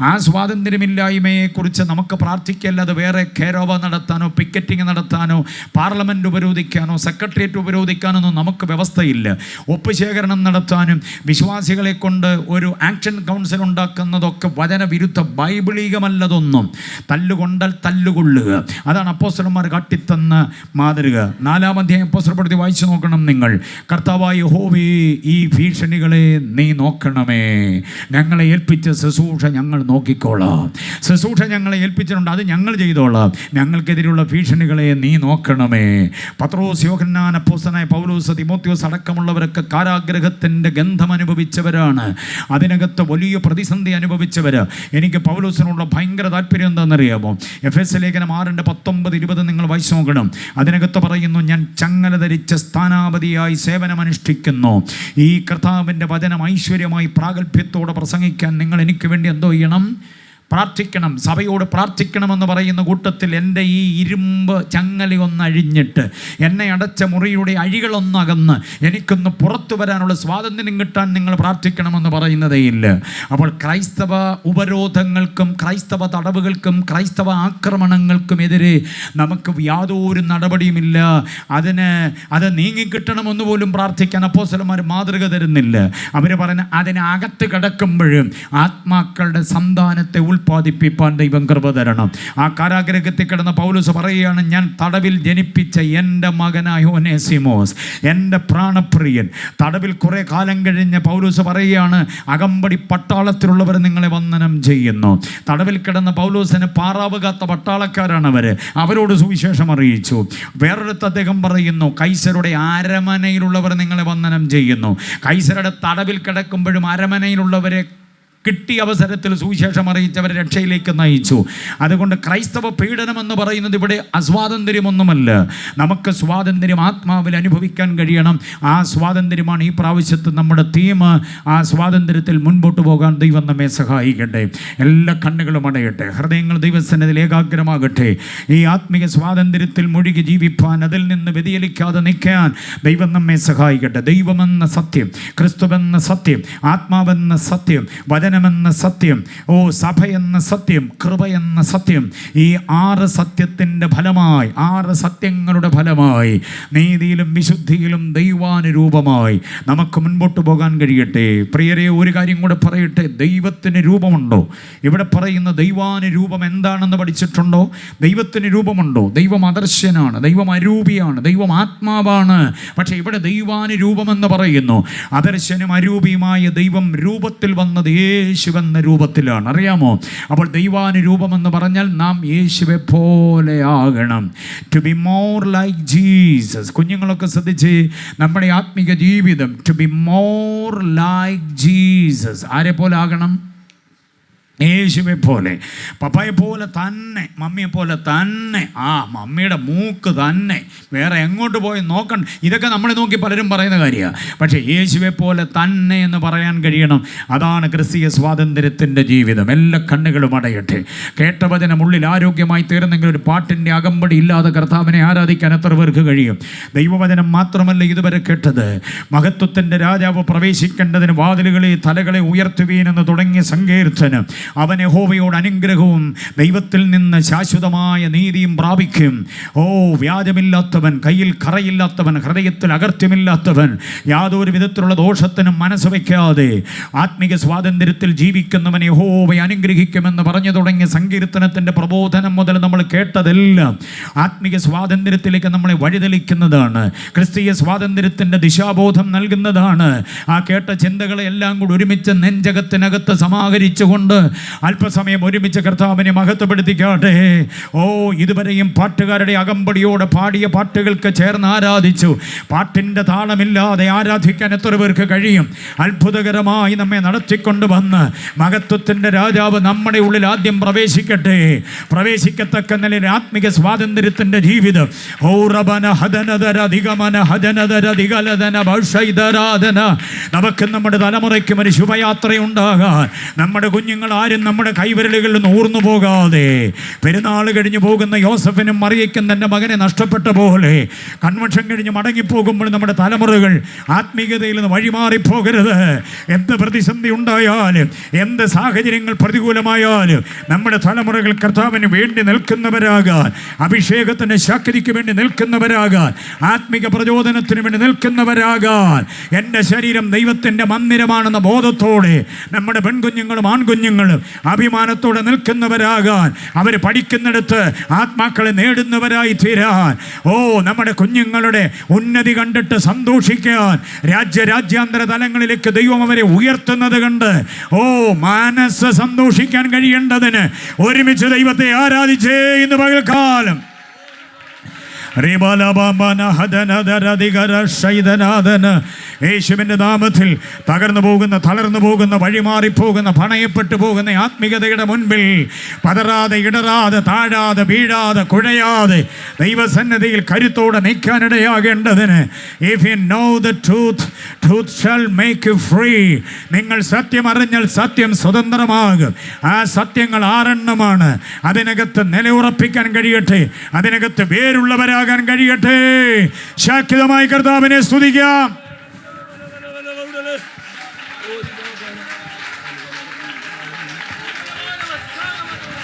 ആ സ്വാതന്ത്ര്യമില്ലായ്മയെക്കുറിച്ച് നമുക്ക് പ്രാർത്ഥിക്കല്ലാതെ വേറെ ഖേരോവ നടത്താനോ, പിക്കറ്റിംഗ് നടത്താനോ, പാർലമെൻറ്റ് ഉപരോധിക്കാനോ, സെക്രട്ടേറിയറ്റ് ഉപരോധിക്കാനൊന്നും നമുക്ക് വ്യവസ്ഥയില്ല. ഒപ്പുശേഖരണം നടത്താനും വിശ്വാസികളെ കൊണ്ട് ഒരു ആക്ഷൻ കൗൺസിൽ ഉണ്ടാക്കുന്നതൊക്കെ വചനവിരുദ്ധ ബൈബിളികമല്ലതൊന്നും. തല്ലുകൊണ്ടാൽ തല്ലുകൊള്ളുക, അതാണ് അപ്പോസ്തലന്മാർ കാട്ടിത്തന്ന മാതൃക. 4-ാം അധ്യായം അപ്പോസ്തലപ്രവൃത്തി വായിച്ചു നോക്കണം നിങ്ങൾ. കർത്താവായ യഹോവേ, ഈ ഭീഷണികളെ നീ നോക്കണമേ. ഞങ്ങളെ ഏൽപ്പിച്ച ശുശ്രൂഷ ഞങ്ങൾ നോക്കിക്കോളാം. ശുശ്രൂഷ ഞങ്ങളെ ഏൽപ്പിച്ചിട്ടുണ്ട്, അത് ഞങ്ങൾ ചെയ്തോളാം. ഞങ്ങൾക്കെതിരെയുള്ള ഭീഷണികളെ നീ നോക്കണമേ. പത്രോസ്, യോഹന്നാൻ, അപ്പോസ്തലനായ പൗലോസ്, തിമോത്തിയോസ് അടക്കമുള്ളവരൊക്കെ കാരാഗ്രഹത്തിൻ്റെ ഗന്ധം അനുഭവിച്ചവരാണ്. അതിനകത്ത് വലിയ പ്രതിസന്ധി അനുഭവിച്ചവർ. എനിക്ക് പൗലോസിനുള്ള ഭയങ്കര താല്പര്യം എന്താണെന്നറിയാമോ? എഫെസ്യ ലേഖനം 6:19-20 നിങ്ങൾ വായിച്ചു നോക്കണം. അതിനകത്ത് പറയുന്നു, ഞാൻ ചങ്ങല ധരിച്ച സ്ഥാനാപതിയായി സേവനമനുഷ്ഠിക്കുന്നു. ഈ കർത്താവിൻ്റെ വചനം ഐശ്വര്യമായി പ്രാഗൽഭ്യത്തോടെ പ്രസംഗിക്കാൻ നിങ്ങൾ എനിക്ക് വേണ്ടി എന്തോ ചെയ്യണം? പ്രാർത്ഥിക്കണം, സഭയോട് പ്രാർത്ഥിക്കണമെന്ന് പറയുന്ന കൂട്ടത്തിൽ എൻ്റെ ഈ ഇരുമ്പ് ചങ്ങല ഒന്ന് അഴിഞ്ഞിട്ട് എന്നെ അടച്ച മുറിയുടെ അഴികളൊന്നകന്ന് എനിക്കൊന്ന് പുറത്തു വരാനുള്ള സ്വാതന്ത്ര്യം കിട്ടാൻ നിങ്ങൾ പ്രാർത്ഥിക്കണമെന്ന് പറയുന്നതേയില്ല. അപ്പോൾ ക്രൈസ്തവ ഉപരോധങ്ങൾക്കും ക്രൈസ്തവ തടവുകൾക്കും ക്രൈസ്തവ ആക്രമണങ്ങൾക്കുമെതിരെ നമുക്ക് യാതൊരു നടപടിയുമില്ല. അത് നീങ്ങിക്കിട്ടണമെന്ന് പോലും പ്രാർത്ഥിക്കാൻ അപ്പോസ്തലന്മാർ മാതൃക തരുന്നില്ല. അവർ പറയുന്ന അതിനകത്ത് കിടക്കുമ്പോഴും ആത്മാക്കളുടെ സന്താനത്തെ ഉൽപ്പാദിപ്പിപ്പാൻ ദൈവം കൃപ തരണം. ആ കാരാഗ്രഹത്തിൽ കിടന്ന പൗലോസ് പറയുകയാണ്, ഞാൻ തടവിൽ ജനിപ്പിച്ച എൻ്റെ മകനായ ഒനേസിമോസ്, എൻ്റെ പ്രാണപ്രിയൻ. തടവിൽ കുറേ കാലം കഴിഞ്ഞ് പൗലോസ് പറയുകയാണ്, അകമ്പടി പട്ടാളത്തിലുള്ളവർ നിങ്ങളെ വന്ദനം ചെയ്യുന്നു. തടവിൽ കിടന്ന പൗലോസിന് പാറാവുകാത്ത പട്ടാളക്കാരാണ് അവരോട് സുവിശേഷം അറിയിച്ചു. വേറൊരിടത്ത് അദ്ദേഹം പറയുന്നു, കൈസരുടെ അരമനയിലുള്ളവർ നിങ്ങളെ വന്ദനം ചെയ്യുന്നു. കൈസരുടെ തടവിൽ കിടക്കുമ്പോഴും അരമനയിലുള്ളവരെ കിട്ടിയ അവസരത്തിൽ സുവിശേഷം അറിയിച്ചവരെ രക്ഷയിലേക്ക് നയിച്ചു. അതുകൊണ്ട് ക്രൈസ്തവ പീഡനം എന്ന് പറയുന്നത് ഇവിടെ അസ്വാതന്ത്ര്യമൊന്നുമല്ല. നമുക്ക് സ്വാതന്ത്ര്യം ആത്മാവിൽ അനുഭവിക്കാൻ കഴിയണം. ആ സ്വാതന്ത്ര്യമാണ് ഈ പ്രാവശ്യത്തെ നമ്മുടെ തീം. ആ സ്വാതന്ത്ര്യത്തിൽ മുൻപോട്ട് പോകാൻ ദൈവം നമ്മെ സഹായിക്കട്ടെ. എല്ലാ കണ്ണുകളും അടയട്ടെ, ഹൃദയങ്ങൾ ദൈവസന്നിധിയിൽ ഏകാഗ്രമാകട്ടെ. ഈ ആത്മീയ സ്വാതന്ത്ര്യത്തിൽ മുഴുകി ജീവിപ്പാൻ, അതിൽ നിന്ന് വ്യതിചലിക്കാതെ നിൽക്കാൻ ദൈവം നമ്മെ സഹായിക്കട്ടെ. ദൈവമെന്ന സത്യം, ക്രിസ്തുവെന്ന സത്യം, ആത്മാവെന്ന സത്യം, വചനമെന്ന സത്യം, സഭ എന്ന സത്യം, കൃപ എന്ന സത്യം, ഈ 6 സത്യത്തിൻ്റെ ഫലമായി, 6 സത്യങ്ങളുടെ ഫലമായി നീതിയിലും വിശുദ്ധിയിലും ദൈവാനുരൂപമായി നമുക്ക് മുൻപോട്ട് പോകാൻ കഴിയട്ടെ. പ്രിയരെ, ഒരു കാര്യം കൂടെ പറയട്ടെ. ദൈവത്തിന് രൂപമുണ്ടോ? ഇവിടെ പറയുന്ന ദൈവാനുരൂപം എന്താണെന്ന് പഠിച്ചിട്ടുണ്ടോ? ദൈവത്തിന് രൂപമുണ്ടോ? ദൈവം അദർശ്യനാണ്, ദൈവം അരൂപിയാണ്, ദൈവം ആത്മാവാണ്. പക്ഷേ ഇവിടെ ദൈവാനുരൂപമെന്ന് പറയുന്നു. അദർശ്യനും അരൂപിയുമായ ദൈവം രൂപത്തിൽ വന്നത് യേശുവെന്ന രൂപത്തിലാണ്. അറിയാമോ? അപ്പോൾ ദൈവാനുരൂപം എന്ന് പറഞ്ഞാൽ നാം യേശുവെ പോലെ ആകണം. To be more like Jesus. കുഞ്ഞുങ്ങളൊക്കെ ശ്രദ്ധിച്ച്, നമ്മുടെ ആത്മിക ജീവിതം to be more like Jesus. ആരെ പോലെ ആകണം? യേശുവെ പോലെ, പപ്പായെ പോലെ തന്നെ, മമ്മിയെ പോലെ തന്നെ. മമ്മിയുടെ മൂക്ക് തന്നെ, വേറെ എങ്ങോട്ട് പോയി നോക്കണ്ട. ഇതൊക്കെ നമ്മളെ നോക്കി പലരും പറയുന്ന കാര്യമാണ്. പക്ഷേ യേശുവെ പോലെ തന്നെ എന്ന് പറയാൻ കഴിയണം. അതാണ് ക്രിസ്തീയ സ്വാതന്ത്ര്യത്തിൻ്റെ ജീവിതം. എല്ലാ കണ്ണുകളും അടയട്ടെ. കേട്ട വചനം ഉള്ളിൽ ആരോഗ്യമായി തീർന്നെങ്കിൽ ഒരു പാട്ടിൻ്റെ അകമ്പടി ഇല്ലാതെ കർത്താവിനെ ആരാധിക്കാൻ എത്ര പേർക്ക് കഴിയും? ദൈവവചനം മാത്രമല്ല ഇതുവരെ കേട്ടത്. മഹത്വത്തിൻ്റെ രാജാവ് പ്രവേശിക്കേണ്ടതിന് വാതിലുകളെ തലകളെ ഉയർത്തുവീനെന്ന് തുടങ്ങിയ സങ്കീർത്തനം. അവൻ യഹോവയോട് അനുഗ്രഹവും ദൈവത്തിൽ നിന്ന് ശാശ്വതമായ നീതിയും പ്രാപിക്കും. വ്യാജമില്ലാത്തവൻ, കയ്യിൽ കറയില്ലാത്തവൻ, ഹൃദയത്തിൽ അകർത്യമില്ലാത്തവൻ, യാതൊരു വിധത്തിലുള്ള ദോഷത്തിനും മനസ്സ് വയ്ക്കാതെ ആത്മിക സ്വാതന്ത്ര്യത്തിൽ ജീവിക്കുന്നവൻ യഹോവയെ അനുഗ്രഹിക്കുമെന്ന് പറഞ്ഞു തുടങ്ങിയ സങ്കീർത്തനത്തിൻ്റെ പ്രബോധനം മുതൽ നമ്മൾ കേട്ടതെല്ലാം ആത്മിക സ്വാതന്ത്ര്യത്തിലേക്ക് നമ്മളെ വഴിതെളിക്കുന്നതാണ്. ക്രിസ്തീയ സ്വാതന്ത്ര്യത്തിൻ്റെ ദിശാബോധം നൽകുന്നതാണ്. ആ കേട്ട ചിന്തകളെ എല്ലാം കൂടി ഒരുമിച്ച് നെഞ്ചകത്തിനകത്ത് സമാഹരിച്ചുകൊണ്ട് അല്പസമയം ഒരുമിച്ച് കർത്താവിനെ മഹത്വപ്പെടുത്തിക്കാട്ടെ. ഇതുവരെയും പാട്ടുകാരുടെ അകമ്പടിയോടെ പാടിയ പാട്ടുകൾക്ക് ചേർന്ന് ആരാധിച്ചു. പാട്ടിൻ്റെ താളമില്ലാതെ ആരാധിക്കാൻ എത്ര പേർക്ക് കഴിയും? അത്ഭുതകരമായി നമ്മെ നടത്തിക്കൊണ്ട് വന്ന് മഹത്വത്തിൻ്റെ രാജാവ് നമ്മുടെ ഉള്ളിൽ ആദ്യം പ്രവേശിക്കട്ടെ. പ്രവേശിക്കത്തക്ക നിലയിൽ ആത്മിക സ്വാതന്ത്ര്യത്തിൻ്റെ ജീവിതം. നമുക്ക് നമ്മുടെ തലമുറയ്ക്കും ഒരു ശുഭയാത്രയുണ്ടാകാൻ, നമ്മുടെ കുഞ്ഞുങ്ങൾ ആരും നമ്മുടെ കൈവിരലുകളിൽ നിന്ന് ഊർന്നു പോകാതെ, പെരുന്നാൾ കഴിഞ്ഞ് പോകുന്ന യോസഫിനും മറിയയ്ക്കും തൻ്റെ മകനെ നഷ്ടപ്പെട്ട പോലെ കൺവെൻഷൻ കഴിഞ്ഞ് മടങ്ങിപ്പോകുമ്പോൾ നമ്മുടെ തലമുറകൾ ആത്മീയതയിൽ നിന്ന് വഴിമാറിപ്പോകരുത്. എന്ത് പ്രതിസന്ധി ഉണ്ടായാലും, എന്ത് സാഹചര്യങ്ങൾ പ്രതികൂലമായാലും നമ്മുടെ തലമുറകൾ കർത്താവിന് വേണ്ടി നിൽക്കുന്നവരാകാൻ, അഭിഷേകത്തിൻ്റെ ശക്തിക്ക് വേണ്ടി നിൽക്കുന്നവരാകാൻ, ആത്മിക പ്രചോദനത്തിന് വേണ്ടി നിൽക്കുന്നവരാകാൻ, എൻ്റെ ശരീരം ദൈവത്തിൻ്റെ മന്ദിരമാണെന്ന ബോധത്തോടെ നമ്മുടെ പെൺകുഞ്ഞുങ്ങളും ആൺകുഞ്ഞുങ്ങളും അഭിമാനത്തോടെ നിൽക്കുന്നവരാകാൻ, അവർ പഠിക്കുന്നിടത്ത് ആത്മാക്കളെ നേടുന്നവരായി തീരാൻ, നമ്മുടെ കുഞ്ഞുങ്ങളുടെ ഉന്നതി കണ്ടിട്ട് സന്തോഷിക്കാൻ, രാജ്യാന്തര തലങ്ങളിലേക്ക് ദൈവം അവരെ ഉയർത്തുന്നത് കണ്ട് മനസ്സ് സന്തോഷിക്കാൻ കഴിയേണ്ടതിന് ഒരുമിച്ച് ദൈവത്തെ ആരാധിച്ചേ ഇന്ന് പകൽക്കാലം. യേശുവിൻ്റെ നാമത്തിൽ തകർന്നു പോകുന്ന, തളർന്നു പോകുന്ന, വഴിമാറിപ്പോകുന്ന, പണയപ്പെട്ടു പോകുന്ന ആത്മീയതയുടെ മുൻപിൽ പതറാതെ, ഇടറാതെ, താഴാതെ, വീഴാതെ, കുഴയാതെ ദൈവസന്നിധിയിൽ കരുത്തോടെ നിൽക്കാനിടയാകേണ്ടതിന് if you know the truth, truth shall make you free. നിങ്ങൾ സത്യം അറിഞ്ഞാൽ സത്യം സ്വതന്ത്രമാകും. ആ സത്യങ്ങൾ 6 അതിനകത്ത് നിലയുറപ്പിക്കാൻ കഴിയട്ടെ, അതിനകത്ത് വേരുള്ളവരാകാൻ കഴിയട്ടെ. ശാക്തിതമായി കർത്താവിനെ സ്തുതിക്കാം.